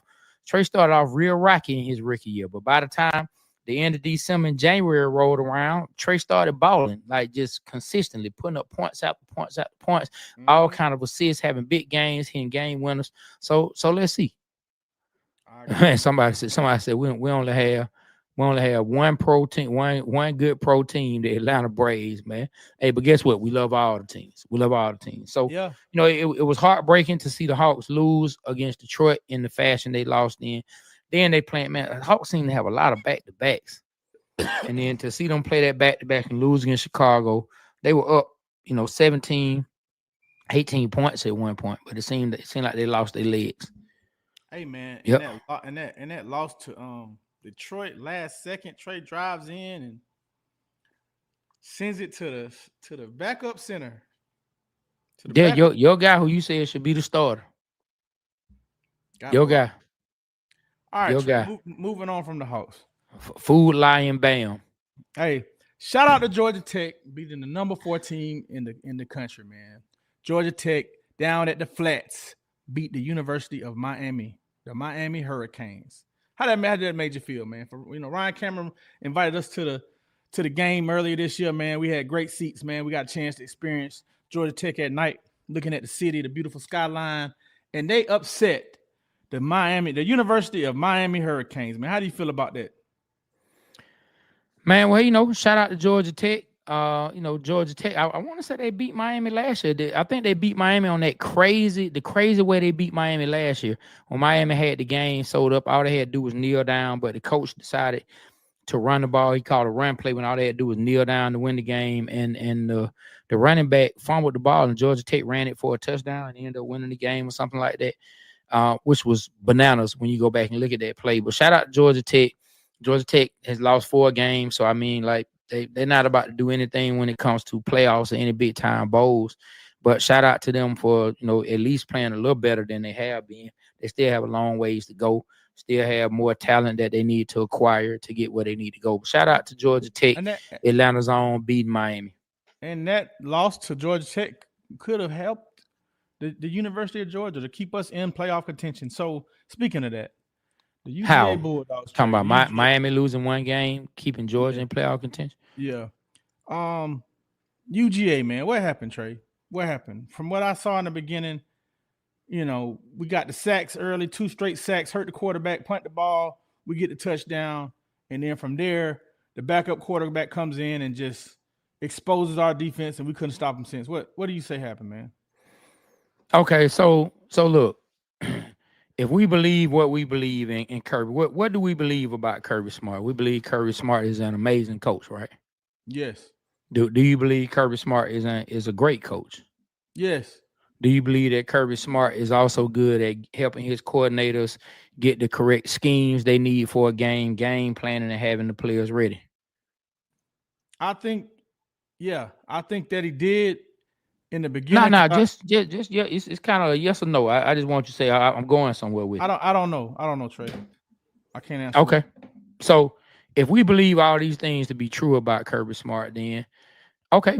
Speaker 2: real rocky in his rookie year. But by the time the end of December and January rolled around, Trey started balling, like just consistently putting up points after points after points, all kind of assists, having big games, hitting game winners. So let's see. Man, somebody said we only have one pro team, one good pro team, the Atlanta Braves, man. Hey, but guess what? We love all the teams. So, it was heartbreaking to see the Hawks lose against Detroit in the fashion they lost in. Then they playing, man, the Hawks seem to have a lot of back-to-backs. And then to see them play that back-to-back and lose against Chicago, they were up, 17, 18 points at one point, but it seemed like they lost their legs.
Speaker 3: Hey man,
Speaker 2: Yep.
Speaker 3: and that loss to Detroit last second, Trey drives in and sends it to the backup center. To the
Speaker 2: Yeah,
Speaker 3: backup.
Speaker 2: your guy who you said should be the starter.
Speaker 3: Got
Speaker 2: Your
Speaker 3: blocked.
Speaker 2: guy.
Speaker 3: All right,
Speaker 2: Your
Speaker 3: Trey.
Speaker 2: guy.
Speaker 3: Moving on from the house.
Speaker 2: Food lion bam.
Speaker 3: Hey, shout out to Georgia Tech beating the number 4 team in the country, man. Georgia Tech down at the flats beat the University of Miami, the Miami Hurricanes. How that made you feel, man? For Ryan Cameron invited us to the game earlier this year, man. We had great seats, man. We got a chance to experience Georgia Tech at night, looking at the city, the beautiful skyline, and they upset the University of Miami Hurricanes, man. How do you feel about that?
Speaker 2: Man, well, shout out to Georgia Tech. Georgia Tech. I want to say they beat Miami last year. I think they beat Miami on the crazy way they beat Miami last year. When Miami had the game sold up, all they had to do was kneel down, but the coach decided to run the ball. He called a run play when all they had to do was kneel down to win the game. And the running back fumbled the ball, and Georgia Tech ran it for a touchdown and ended up winning the game or something like that, which was bananas when you go back and look at that play. But shout out to Georgia Tech. Georgia Tech has lost 4 games, so I mean, like they're not about to do anything when it comes to playoffs or any big time bowls. But shout out to them for at least playing a little better than they have been. They still have a long ways to go. Still have more talent that they need to acquire to get where they need to go. But shout out to Georgia Tech, Atlanta's own beating Miami.
Speaker 3: And that loss to Georgia Tech could have helped the University of Georgia to keep us in playoff contention. So speaking of that, the UGA Bulldogs
Speaker 2: talking about Miami losing 1 game, keeping Georgia in playoff contention.
Speaker 3: Yeah. UGA, man, what happened, Trey? What happened? From what I saw in the beginning, we got the sacks early, 2 straight sacks, hurt the quarterback, punt the ball, we get the touchdown, and then from there, the backup quarterback comes in and just exposes our defense, and we couldn't stop him since. What do you say happened, man?
Speaker 2: Okay, so look. If we believe what we believe in Kirby, what do we believe about Kirby Smart? We believe Kirby Smart is an amazing coach, right?
Speaker 3: Yes.
Speaker 2: Do you believe Kirby Smart is a great coach?
Speaker 3: Yes.
Speaker 2: Do you believe that Kirby Smart is also good at helping his coordinators get the correct schemes they need for a game planning, and having the players ready?
Speaker 3: I think that he did. In the beginning,
Speaker 2: just yeah. It's kind of a yes or no. I just want you to say I'm going somewhere with.
Speaker 3: I don't know, Trey. I can't answer.
Speaker 2: Okay, so if we believe all these things to be true about Kirby Smart, then okay,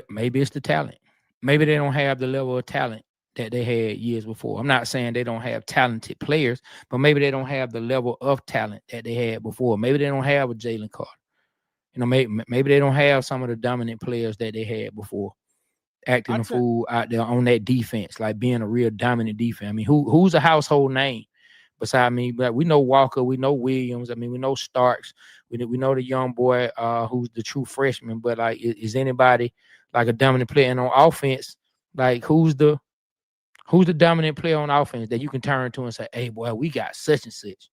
Speaker 2: maybe it's the talent. Maybe they don't have the level of talent that they had years before. I'm not saying they don't have talented players, but maybe they don't have the level of talent that they had before. Maybe they don't have a Jalen Carter. Maybe they don't have some of the dominant players that they had before. Acting a fool out there on that defense, like being a real dominant defense. I mean, who's a household name beside me? But we know Walker, we know Williams. I mean, we know Starks. We know the young boy who's the true freshman. But like, is anybody like a dominant player? And on offense, like who's the dominant player on offense that you can turn to and say, "Hey, boy, we got such and such."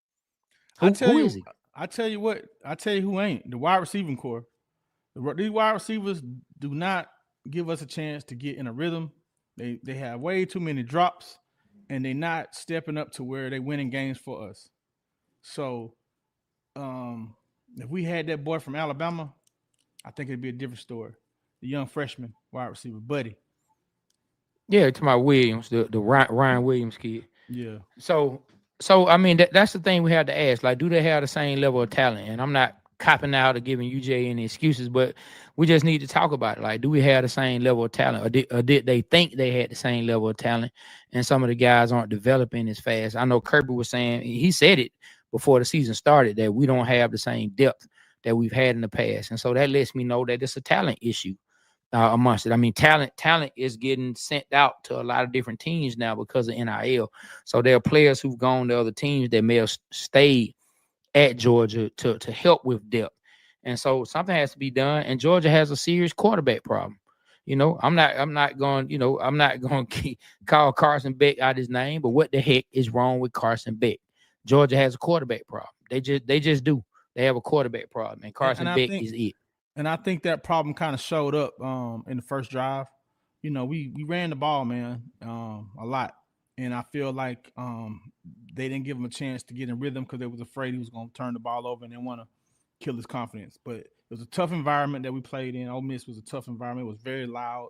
Speaker 2: Who is he?
Speaker 3: I tell you who ain't the wide receiving core. These wide receivers do not give us a chance to get in a rhythm. They have way too many drops, and they're not stepping up to where they're winning games for us. So, if we had that boy from Alabama, I think it'd be a different story. The young freshman wide receiver, Buddy.
Speaker 2: Yeah, to my Williams, the Ryan Williams kid.
Speaker 3: Yeah.
Speaker 2: So I mean that's the thing we have to ask. Like, do they have the same level of talent? And I'm not copping out or giving UJ any excuses, but we just need to talk about it. Like, do we have the same level of talent, or did they think they had the same level of talent, and some of the guys aren't developing as fast? I know Kirby was saying, he said it before the season started, that we don't have the same depth that we've had in the past, and so that lets me know that it's a talent issue amongst it. I mean, talent is getting sent out to a lot of different teams now because of NIL. So there are players who've gone to other teams that may have stayed at Georgia to help with depth. And so something has to be done. And Georgia has a serious quarterback problem. I'm not going to call Carson Beck out his name, but what the heck is wrong with Carson Beck? Georgia has a quarterback problem. They just do. They have a quarterback problem, and Carson Beck is it.
Speaker 3: And I think that problem kind of showed up in the first drive. We ran the ball, man, a lot. and I feel like they didn't give him a chance to get in rhythm because they was afraid he was going to turn the ball over and they want to kill his confidence. But it was a tough environment that we played in. Ole Miss was a tough environment. It was very loud,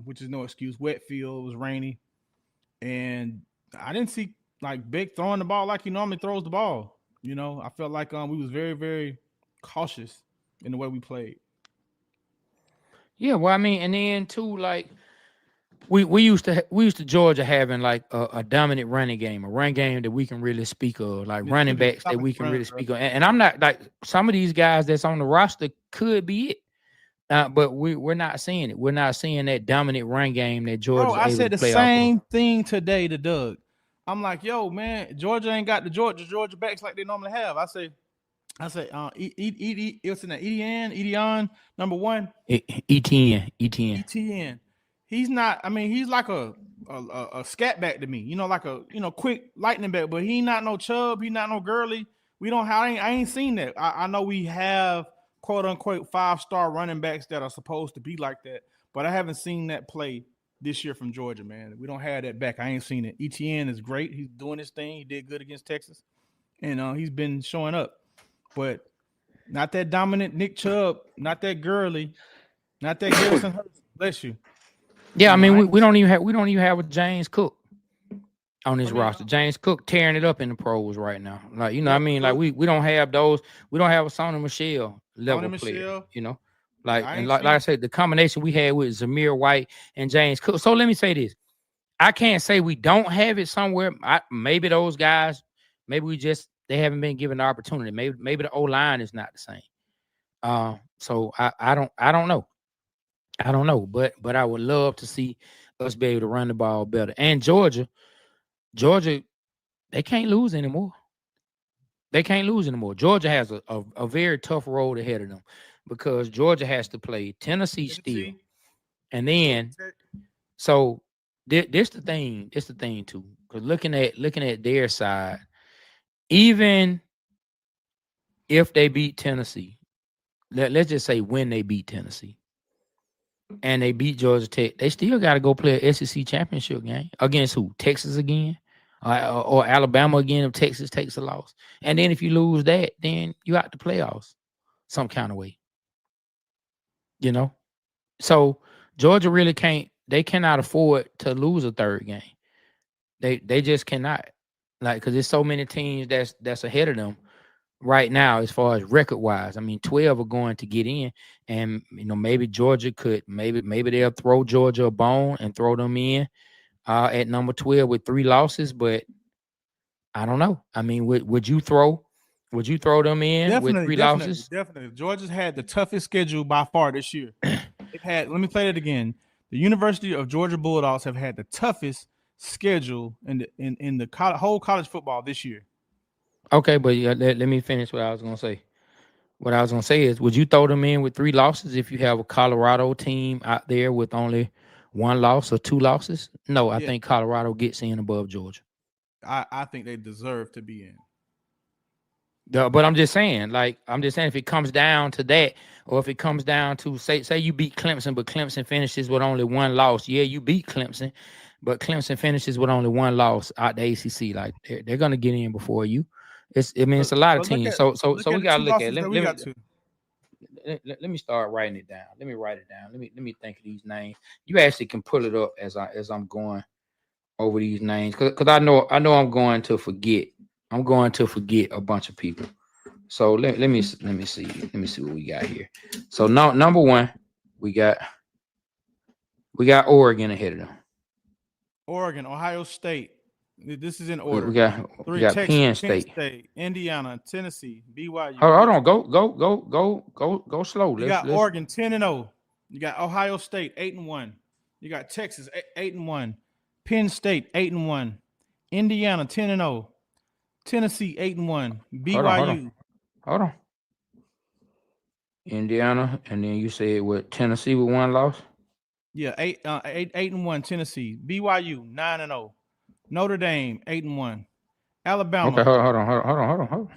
Speaker 3: which is no excuse. Wet field, it was rainy, and I didn't see like Big throwing the ball like he normally throws the ball. I felt like we was very, very cautious in the way we played.
Speaker 2: Yeah, well, I mean, and then too, like we used to Georgia having like a dominant running game, a run game that we can really speak of, like running backs that we can really speak of. And I'm not like some of these guys that's on the roster could be it. But we're not seeing it. We're not seeing that dominant run game that Georgia.
Speaker 3: Bro, I said the same thing today to Doug. I'm like, yo, man, Georgia ain't got the Georgia backs like they normally have. I say, it's in the Edion, number one. ETN. He's not. I mean, he's like a scat back to me. Like a quick lightning back. But he not no Chubb. He not no Gurley. We don't have. I ain't seen that. I know we have quote unquote 5-star running backs that are supposed to be like that, but I haven't seen that play this year from Georgia, man. We don't have that back. I ain't seen it. ETN is great. He's doing his thing. He did good against Texas, and he's been showing up. But not that dominant Nick Chubb, not that Gurley, not that Garrison Hurts. Bless you.
Speaker 2: Yeah, I mean we don't even have a James Cook on this roster. James Cook tearing it up in the pros right now. Like I mean, like we don't have those. We don't have a Sonny Michel level player. Like I said, the combination we had with Zamir White and James Cook. So let me say this: I can't say we don't have it somewhere. Maybe those guys, maybe they haven't been given the opportunity. Maybe the O-line is not the same. So I don't know. I don't know, but I would love to see us be able to run the ball better. And Georgia, they can't lose anymore. Georgia has a very tough road ahead of them because Georgia has to play Tennessee still. And then, so this the thing too, because looking at their side, even if they beat Tennessee, let's just say when they beat Tennessee and they beat Georgia Tech, they still got to go play an SEC championship game against who? Texas again? Or Alabama again if Texas takes a loss. And then if you lose that, then you out the playoffs some kind of way. So Georgia really cannot afford to lose a third game. They just cannot. Like, because there's so many teams that's ahead of them right now as far as record wise. I mean, 12 are going to get in, and maybe Georgia could maybe they'll throw Georgia a bone and throw them in at number 12 with 3 losses, but I don't know. I mean, would you throw them in with 3 losses?
Speaker 3: Definitely. Georgia's had the toughest schedule by far this year. Let me play that again. The University of Georgia Bulldogs have had the toughest schedule in the whole college football this year.
Speaker 2: Okay, but let me finish what I was going to say. What I was going to say is, would you throw them in with 3 losses if you have a Colorado team out there with only 1 loss or 2 losses? No, I think Colorado gets in above Georgia.
Speaker 3: I think they deserve to be in.
Speaker 2: But I'm just saying, if it comes down to that, or if it comes down to say you beat Clemson, but Clemson finishes with only 1 loss. Yeah, you beat Clemson, but Clemson finishes with only 1 loss out the ACC. Like they're gonna get in before you. It's a lot of teams. So we gotta look at it. Let me start writing it down. Let me write it down. Let me think of these names. You actually can pull it up as I'm going over these names, because I know I'm going to forget. I'm going to forget a bunch of people. So let me see. Let me see what we got here. So now, number 1, we got Oregon ahead of them.
Speaker 3: Oregon, Ohio State. This is in order.
Speaker 2: We got Texas, Penn
Speaker 3: State, Indiana, Tennessee, BYU.
Speaker 2: Hold on. Go slow.
Speaker 3: You got Oregon 10-0. You got Ohio State 8-1. You got Texas 8-1. Penn State 8-1. Indiana 10-0. Tennessee 8-1. BYU.
Speaker 2: Hold on. Indiana, and then you said what? Tennessee with 1 loss.
Speaker 3: Yeah, 8-1. Tennessee. BYU 9-0. Notre Dame 8-1. Alabama.
Speaker 2: Okay, hold on.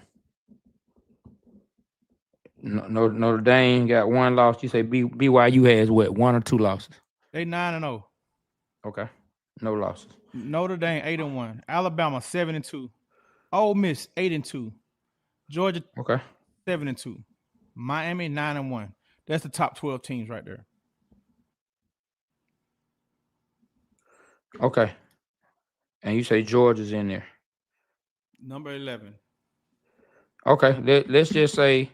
Speaker 2: Notre Dame got 1 loss. You say BYU has what? 1 or 2 losses?
Speaker 3: They 9-0.
Speaker 2: Okay. No losses.
Speaker 3: Notre Dame 8-1. Alabama 7-2. Ole Miss 8-2. Georgia 7-2. Miami 9-1. That's the top 12 teams right there.
Speaker 2: Okay. And you say Georgia's in there.
Speaker 3: Number 11.
Speaker 2: Okay. Let's just say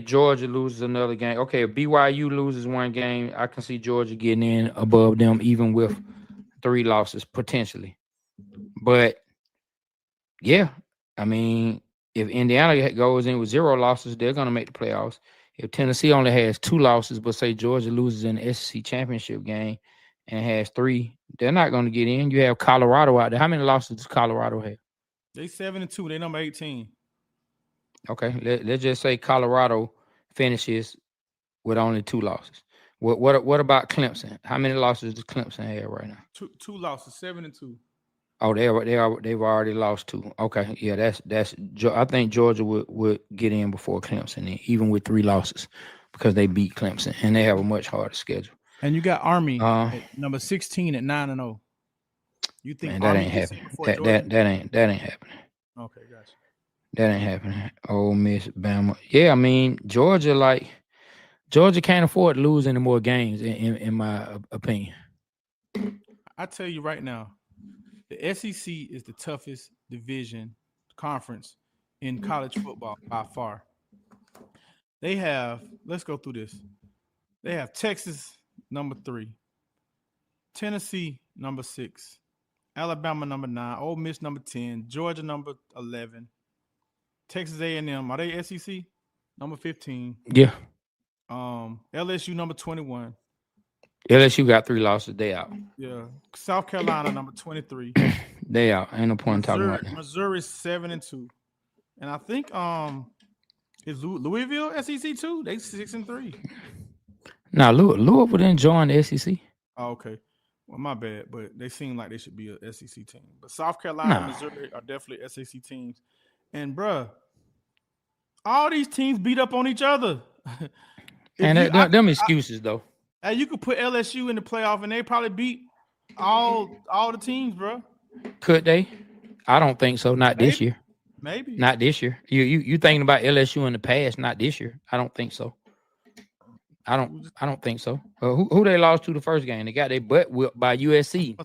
Speaker 2: Georgia loses another game. Okay, if BYU loses one game, I can see Georgia getting in above them, even with 3 losses potentially. But yeah, I mean, if Indiana goes in with 0 losses, they're going to make the playoffs. If Tennessee only has 2 losses, but say Georgia loses in the SEC championship game and has 3, they're not going to get in. You have Colorado out there. How many losses does Colorado have?
Speaker 3: They 7-2. They number 18.
Speaker 2: Okay, let's just say Colorado finishes with only 2 losses. What about Clemson? How many losses does Clemson have right now?
Speaker 3: Two losses, 7-2.
Speaker 2: Oh, they've already lost 2. Okay, yeah, that's. I think Georgia would get in before Clemson, even with 3 losses, because they beat Clemson and they have a much harder schedule.
Speaker 3: And you got Army at number 16 at 9-0. You think
Speaker 2: man, that ain't happening? That ain't happening.
Speaker 3: Okay, gotcha.
Speaker 2: That ain't happening. Ole Miss, Bama. Yeah, I mean Georgia can't afford to lose any more games, in my opinion.
Speaker 3: I tell you right now, the SEC is the toughest division conference in college football by far. They have, let's go through this. They have Texas number 3, Tennessee number 6, Alabama number 9, Ole Miss number 10, Georgia number 11, Texas A&M, are they SEC? Number 15.
Speaker 2: Yeah.
Speaker 3: LSU number 21.
Speaker 2: LSU got 3 losses. They out.
Speaker 3: Yeah. South Carolina number 23.
Speaker 2: They out. Ain't no point in talking about that.
Speaker 3: Missouri 7-2. And I think is Louisville SEC too? They 6-3.
Speaker 2: Now Louisville didn't join the SEC.
Speaker 3: Oh, okay. Well, my bad, but they seem like they should be a SEC team. But South Carolina, Missouri are definitely SEC teams. And bruh, all these teams beat up on each other.
Speaker 2: And them excuses though.
Speaker 3: You could put LSU in the playoff and they probably beat all the teams, bro.
Speaker 2: Could they? I don't think so. Not this year.
Speaker 3: Maybe.
Speaker 2: Not this year. You thinking about LSU in the past? Not this year. I don't think so. I don't think so. Who they lost to the first game? They got their butt whipped by USC.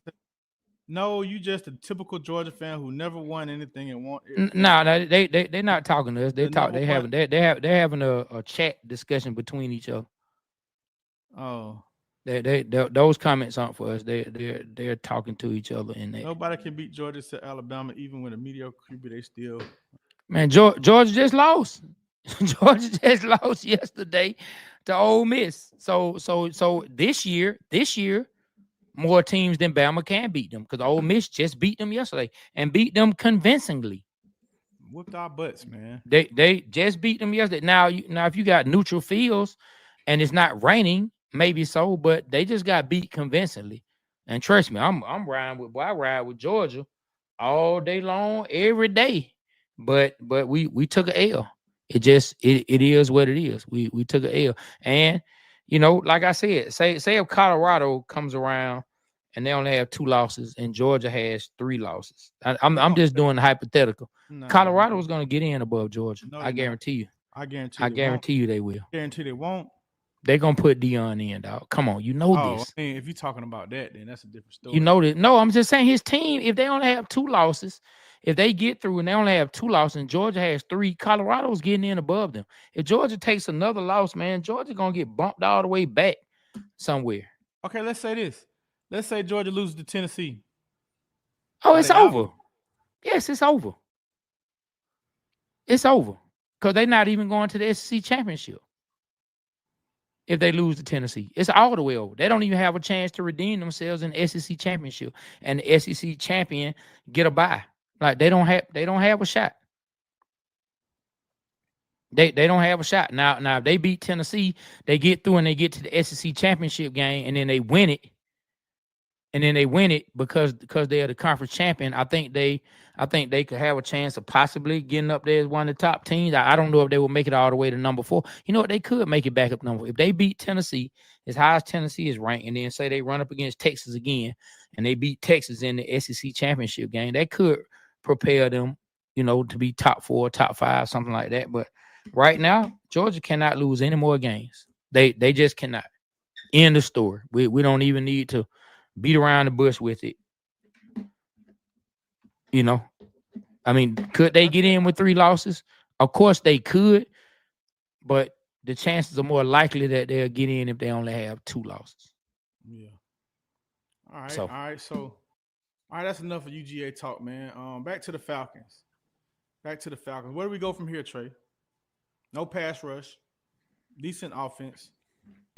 Speaker 3: No, you just a typical Georgia fan who never won anything and won.
Speaker 2: No, they're not talking to us. They're having a chat discussion between each other.
Speaker 3: Oh,
Speaker 2: those comments aren't for us. They're talking to each other in there.
Speaker 3: Nobody can beat Georgia to Alabama, even with a mediocre QB. They still.
Speaker 2: Man, Georgia just lost. Georgia just lost yesterday to Ole Miss. So this year, more teams than Bama can beat them because Ole Miss just beat them yesterday and beat them convincingly.
Speaker 3: Whooped our butts, man.
Speaker 2: They just beat them yesterday. Now if you got neutral fields and it's not raining, maybe so, but they just got beat convincingly. And trust me, I ride with Georgia all day long, every day. But we took an L. It is what it is. We took an L. And like I said, say if Colorado comes around and they only have 2 losses and Georgia has 3 losses. I'm just doing the hypothetical. No, Colorado is going to get in above Georgia. No, I guarantee you.
Speaker 3: I
Speaker 2: guarantee you they will.
Speaker 3: Guarantee they won't.
Speaker 2: They're going to put Dion in, dog. Come on, this.
Speaker 3: I mean, if you're talking about that, then that's a different story.
Speaker 2: You know that. No, I'm just saying his team, if they only have 2 losses, if they get through and they only have 2 losses and Georgia has 3, Colorado's getting in above them. If Georgia takes another loss, man, Georgia's going to get bumped all the way back somewhere.
Speaker 3: Okay, let's say this. Let's say Georgia loses to Tennessee.
Speaker 2: Oh, it's over. Yes, it's over. It's over. Because they're not even going to the SEC championship. If they lose to Tennessee, it's all the way over. They don't even have a chance to redeem themselves in the SEC championship. And the SEC champion get a bye. Like they don't have a shot. They don't have a shot. Now if they beat Tennessee, they get through and they get to the SEC championship game and then they win it. and then they win it because they're the conference champion. I think they could have a chance of possibly getting up there as one of the top teams. I don't know if they will make it all the way to number 4. You know what? They could make it back up number 4. If they beat Tennessee as high as Tennessee is ranked, and then say they run up against Texas again, and they beat Texas in the SEC championship game, that could prepare them, to be top 4, top 5, something like that. But right now, Georgia cannot lose any more games. They just cannot. End of story. We don't even need to beat around the bush with it. I mean, could they get in with 3 losses? Of course they could, but the chances are more likely that they'll get in if they only have 2 losses.
Speaker 3: Yeah. All right. So, that's enough of UGA talk, man. Back to the Falcons. Where do we go from here, Trey? No pass rush, decent offense,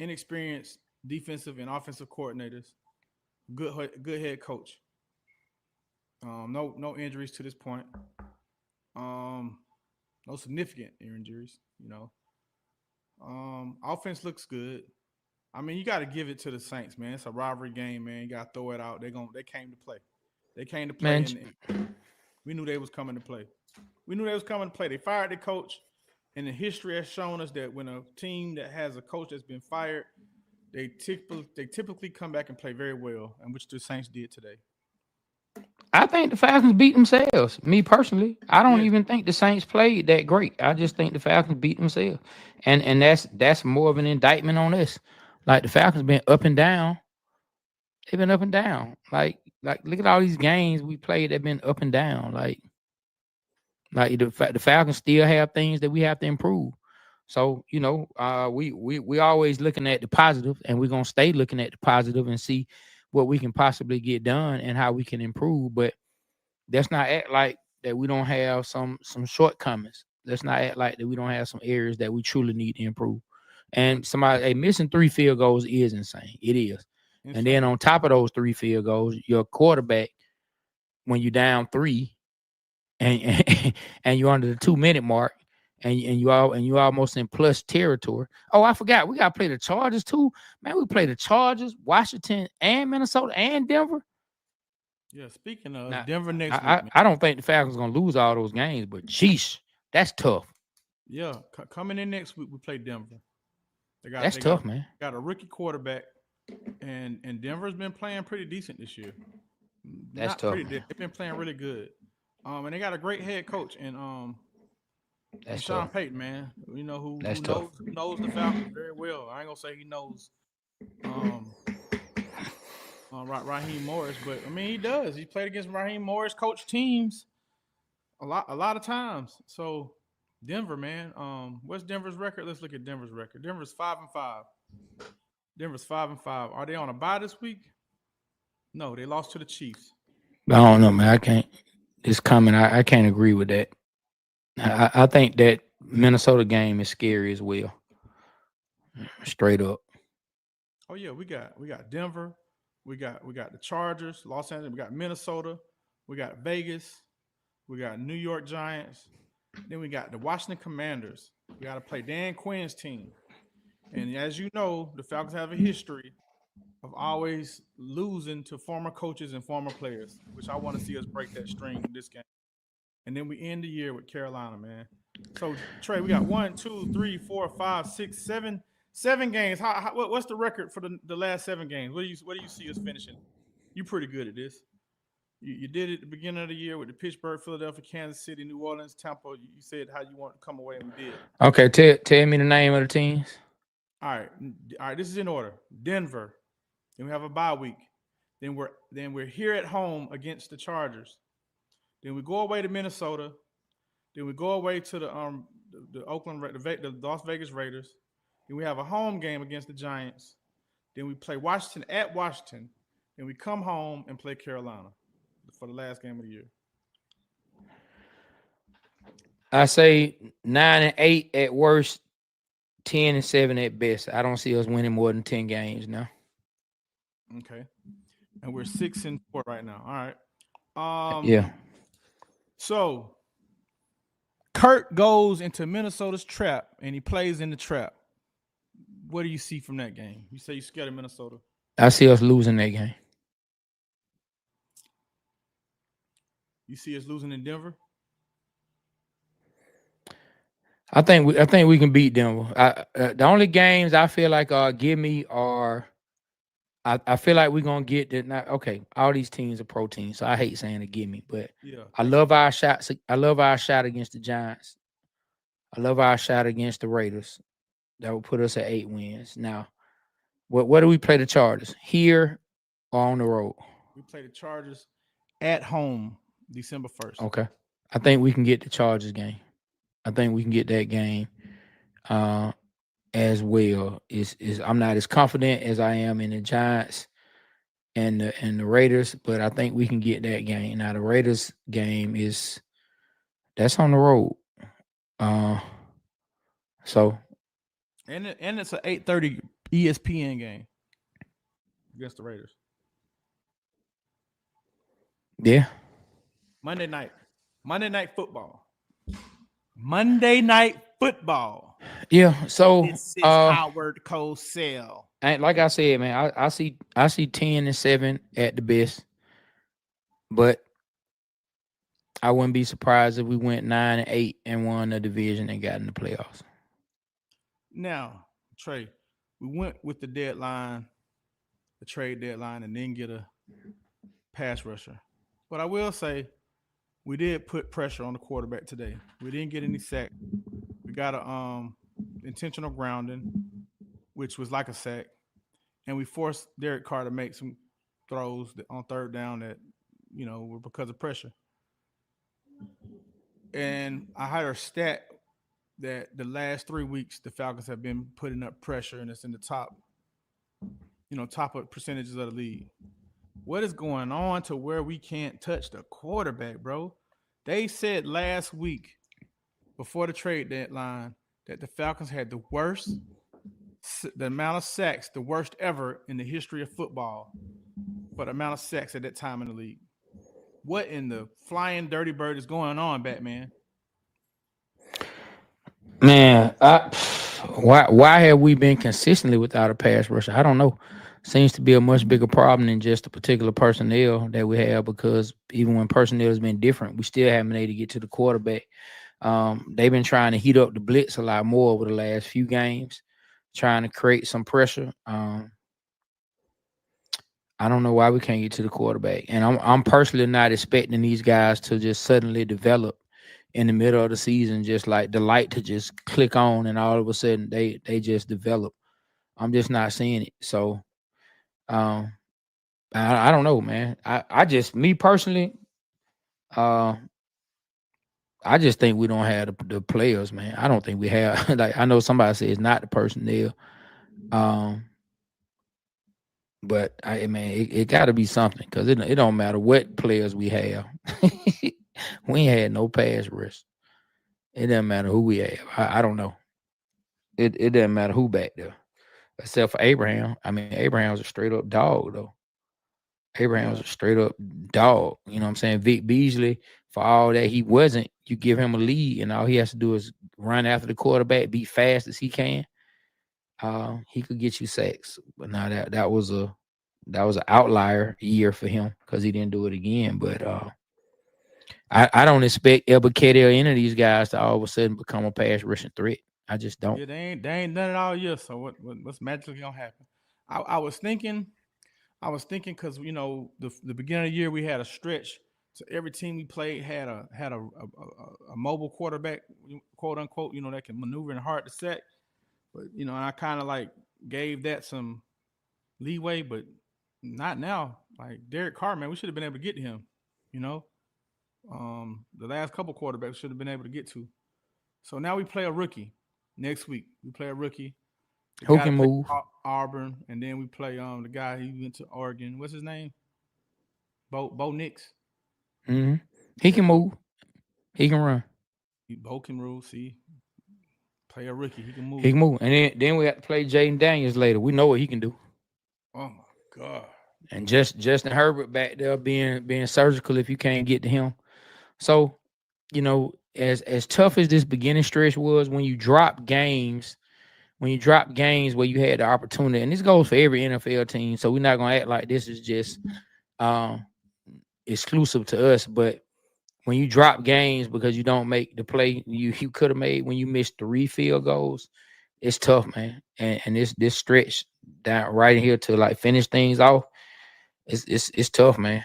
Speaker 3: inexperienced defensive and offensive coordinators, good head coach. No injuries to this point. No significant injuries, Offense looks good. I mean, you got to give it to the Saints, man. It's a rivalry game, man. You got to throw it out. They came to play. They came to play. And we knew they was coming to play. They fired the coach, and the history has shown us that when a team that has a coach that's been fired, they typically come back and play very well, and which the Saints did today.
Speaker 2: I think the Falcons beat themselves. Me personally, I don't even think the Saints played that great. I just think the Falcons beat themselves, and that's more of an indictment on us. Like, the Falcons been up and down. They've been up and down. Like look at all these games we played. They've been up and down. Like the Falcons still have things that we have to improve. So, we always looking at the positive, and we're gonna stay looking at the positive and see what we can possibly get done and how we can improve. But let's not act like that we don't have some shortcomings. Let's not act like that we don't have some areas that we truly need to improve. And missing 3 field goals is insane. It is. And then on top of those 3 field goals, your quarterback, when you're down 3 and you're under the 2-minute mark, and you almost in plus territory. Oh, I forgot. We got to play the Chargers too. Man, we play the Chargers, Washington, and Minnesota, and Denver.
Speaker 3: Yeah, speaking of Denver next week.
Speaker 2: I don't think the Falcons going to lose all those games, but sheesh, that's tough.
Speaker 3: Yeah, coming in next week, we play Denver.
Speaker 2: That's tough, man.
Speaker 3: Got a rookie quarterback, and Denver's been playing pretty decent this year.
Speaker 2: That's tough.
Speaker 3: They've been playing really good. And they got a great head coach, and
Speaker 2: that's
Speaker 3: Sean
Speaker 2: tough.
Speaker 3: Payton, man. Who knows the Falcons very well. I ain't gonna say he knows Raheem Morris, but I mean he does. He played against Raheem Morris coach teams a lot of times. So Denver, man. What's Denver's record? Let's look at Denver's record. Denver's 5-5. Are they on a bye this week? No, they lost to the Chiefs.
Speaker 2: I don't know, man. I can't. It's coming. I can't agree with that. I think that Minnesota game is scary as well. Straight up.
Speaker 3: Oh yeah, we got Denver, we got the Chargers, Los Angeles, we got Minnesota, we got Vegas, we got New York Giants, then we got the Washington Commanders. We got to play Dan Quinn's team, and as you know, the Falcons have a history of always losing to former coaches and former players, which I want to see us break that string in this game. And then we end the year with Carolina, man. So, Trey, we got 1, 2, 3, 4, 5, 6, 7 games. What's the record for the last 7 games? What do you see us finishing? You're pretty good at this. You did it at the beginning of the year with the Pittsburgh, Philadelphia, Kansas City, New Orleans, Tampa. You said how you want to come away, and we did.
Speaker 2: Okay, tell me the name of the teams.
Speaker 3: All right. This is in order. Denver. Then we have a bye week. Then we're here at home against the Chargers. Then we go away to Minnesota. Then we go away to the Las Vegas Raiders. Then we have a home game against the Giants. Then we play Washington at Washington. Then we come home and play Carolina for the last game of the year.
Speaker 2: I say 9-8 at worst, 10-7 at best. I don't see us winning more than 10 games now.
Speaker 3: Okay. And we're 6-4 right now. All right.
Speaker 2: Yeah.
Speaker 3: So Kurt goes into Minnesota's trap and he plays in the trap. What do you see from that game? You say you're scared of Minnesota.
Speaker 2: I see us losing that game.
Speaker 3: You see us losing in Denver?
Speaker 2: I think we can beat Denver. The only games I feel like give me are I feel like we're gonna get that. Not okay. All these teams are pro teams, so I hate saying it give me, but
Speaker 3: Yeah.
Speaker 2: I love our shots. I love our shot against the Giants. I love our shot against the Raiders. That would put us at 8 wins. Now, what do we play the Chargers? Here or on the road?
Speaker 3: We play the Chargers at home December 1st.
Speaker 2: Okay. I think we can get the Chargers game. I think we can get that game as well. I'm not as confident as I am in the Giants and the Raiders, but I think we can get that game. Now the Raiders game that's on the road. So
Speaker 3: and it's an 8:30 ESPN game against the Raiders.
Speaker 2: Yeah.
Speaker 3: Monday night football. Monday night football.
Speaker 2: Yeah. So
Speaker 3: this is Howard Cosell.
Speaker 2: And like I said, man, I see 10-7 at the best, but I wouldn't be surprised if we went 9-8 and won the division and got in the playoffs.
Speaker 3: Now, Trey, we went with the trade deadline, and then get a pass rusher. But I will say, we did put pressure on the quarterback today. We didn't get any sack. We got a intentional grounding, which was like a sack, and we forced Derek Carr to make some throws on third down that, were because of pressure. And I had a stat that the last 3 weeks the Falcons have been putting up pressure, and it's in the top of percentages of the league. What is going on to where we can't touch the quarterback, bro? They said last week before the trade deadline that the Falcons had the amount of sacks, the worst ever in the history of football, for the amount of sacks at that time in the league. What in the flying dirty bird is going on, Batman?
Speaker 2: Man, why have we been consistently without a pass rusher? I don't know. Seems to be a much bigger problem than just the particular personnel that we have, because even when personnel has been different, we still haven't been able to get to the quarterback. They've been trying to heat up the blitz a lot more over the last few games, trying to create some pressure. I don't know why we can't get to the quarterback. And I'm personally not expecting these guys to just suddenly develop in the middle of the season, just like the light to just click on and all of a sudden they just develop. I'm just not seeing it. So I don't know, man. I just, me personally, I just think we don't have the players, man. I don't think we have. Like, I know somebody says it's not the personnel, but it got to be something, because it don't matter what players we have. We ain't had no pass rush. It doesn't matter who we have. I don't know. It doesn't matter who back there, except for Abraham. I mean, Abraham's a straight up dog, though. Abraham's a straight up dog. You know what I'm saying? Vic Beasley, for all that he wasn't, you give him a lead, and all he has to do is run after the quarterback, be fast as he can. He could get you sacks. But now that was an outlier year for him, because he didn't do it again. But I don't expect Elbuquerque or any of these guys to all of a sudden become a pass rushing threat. I just don't.
Speaker 3: Yeah, they ain't done it all year. So what's magically gonna happen? I was thinking because the beginning of the year we had a stretch. So every team we played had a mobile quarterback, quote unquote, that can maneuver and hard to sack. But and I kind of like gave that some leeway, but not now. Like Derek Carr, man, we should have been able to get to him. The last couple quarterbacks should have been able to get to. So now we play a rookie next week. We play a rookie
Speaker 2: Who can move?
Speaker 3: Auburn, and then we play the guy who went to Oregon. What's his name? Bo Nix.
Speaker 2: Mm-hmm. He can move. He can run.
Speaker 3: Bo can rule. See, play a rookie. He can move.
Speaker 2: He can move. And then we have to play Jaden Daniels later. We know what he can do.
Speaker 3: Oh my God.
Speaker 2: And Justin Herbert back there being surgical if you can't get to him. So, as tough as this beginning stretch was, when you drop games where you had the opportunity, and this goes for every NFL team, so we're not gonna act like this is just exclusive to us, but when you drop games because you don't make the play you could have made when you missed 3 field goals, it's tough, man. And this stretch down right in here to like finish things off, it's tough, man.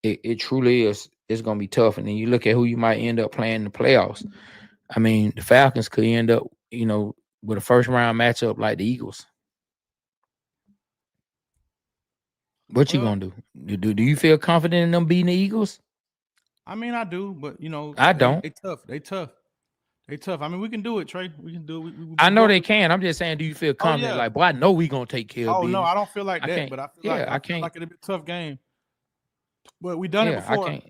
Speaker 2: It truly is. It's gonna be tough. And then you look at who you might end up playing in the playoffs. I mean, the Falcons could end up, with a first round matchup like the Eagles. What you gonna do? Do you feel confident in them beating the Eagles?
Speaker 3: I mean, I do, but
Speaker 2: I don't.
Speaker 3: They tough. I mean, we can do it, Trey. We can do it.
Speaker 2: I know they can. I'm just saying, do you feel confident? Like, boy, I know we gonna take care of business.
Speaker 3: No, I don't feel like that, but I feel like it'll be a tough game. But we done it before.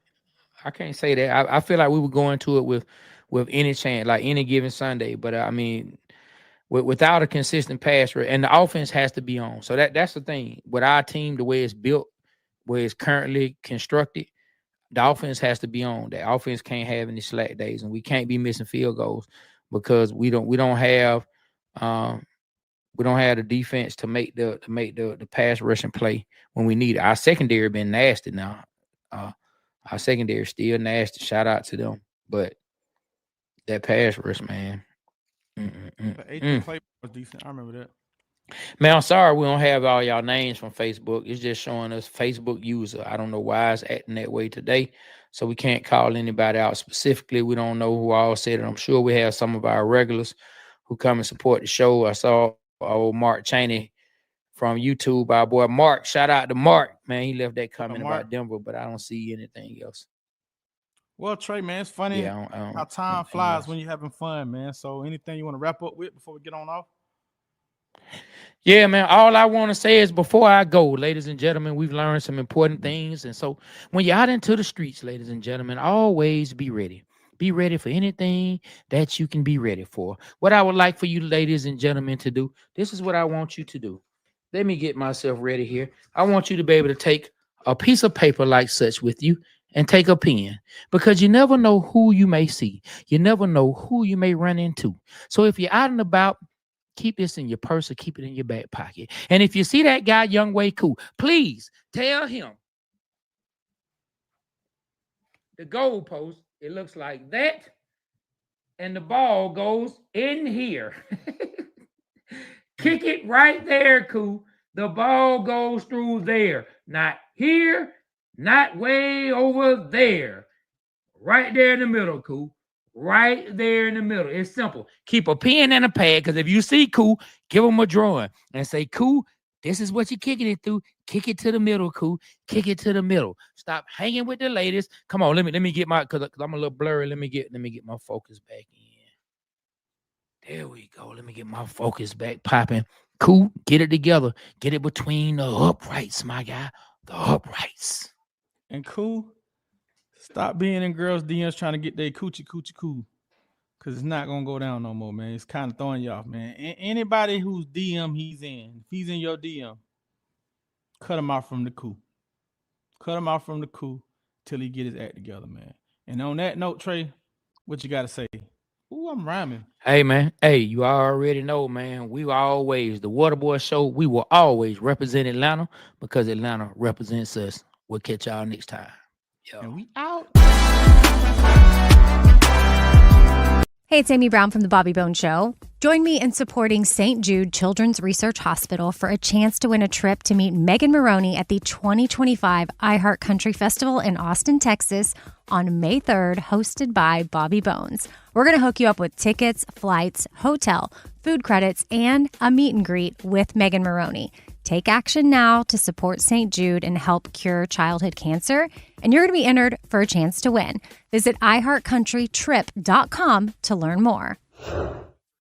Speaker 2: I can't say that. I feel like we would go into it with any chance, like any given Sunday. But I mean, without a consistent pass rate, and the offense has to be on. So that's the thing. With our team, the way it's built, where it's currently constructed, the offense has to be on. The offense can't have any slack days, and we can't be missing field goals because we don't have the defense to make the pass rushing play when we need it. Our secondary been nasty now. Our secondary still nasty. Shout out to them, but that pass rush, man.
Speaker 3: The play was decent. I remember that.
Speaker 2: Man, I'm sorry we don't have all y'all names from Facebook. It's just showing us Facebook user. I don't know why it's acting that way today, so we can't call anybody out specifically. We don't know who all said it. I'm sure we have some of our regulars who come and support the show. I saw old Mark Chaney from YouTube, our boy Mark. Shout out to Mark, man. He left that comment about Denver, but I don't see anything else.
Speaker 3: Well, Trey, man, it's funny how time flies when you're having fun, man. So anything you want to wrap up with before we get on off?
Speaker 2: Yeah, man. All I want to say is before I go, ladies and gentlemen, we've learned some important things. And so when you're out into the streets, ladies and gentlemen, always be ready. Be ready for anything that you can be ready for. What I would like for you, ladies and gentlemen, to do, this is what I want you to do. Let me get myself ready here. I want you to be able to take a piece of paper like such with you and take a pen, because you never know who you may see. You never know who you may run into. So if you're out and about, keep this in your purse or keep it in your back pocket. And if you see that guy, Young Way Cool, please tell him the goalpost, it looks like that, and the ball goes in here. Kick it right there, Cool. The ball goes through there. Not here, not way over there. Right there in the middle, Cool. Right there in the middle. It's simple. Keep a pen and a pad, because if you see Cool, give him a drawing and say, Cool, this is what you're kicking it through. Kick it to the middle, Cool. Kick it to the middle. Stop hanging with the ladies. Come on, let me get my, because I'm a little blurry. Let me get my focus back in. There we go. Let me get my focus back popping. Cool. Get it together. Get it between the uprights, my guy. The uprights.
Speaker 3: And Cool, stop being in girls' DMs trying to get their coochie cool. Because it's not going to go down no more, man. It's kind of throwing you off, man. Anybody whose DM he's in, if he's in your DM, cut him out from the Cool. Cut him out from the Cool till he get his act together, man. And on that note, Trey, what you got to say? Ooh, I'm rhyming.
Speaker 2: Hey, man. Hey, you already know, man. We always, the Waterboyz Show, we will always represent Atlanta because Atlanta represents us. We'll catch y'all next time. Yo.
Speaker 3: And we out.
Speaker 1: Hey, it's Amy Brown from The Bobby Bones Show. Join me in supporting St. Jude Children's Research Hospital for a chance to win a trip to meet Megan Maroney at the 2025 iHeart Country Festival in Austin, Texas on May 3rd, hosted by Bobby Bones. We're going to hook you up with tickets, flights, hotel, food credits, and a meet and greet with Megan Maroney. Take action now to support St. Jude and help cure childhood cancer, and you're going to be entered for a chance to win. Visit iHeartCountryTrip.com to learn more.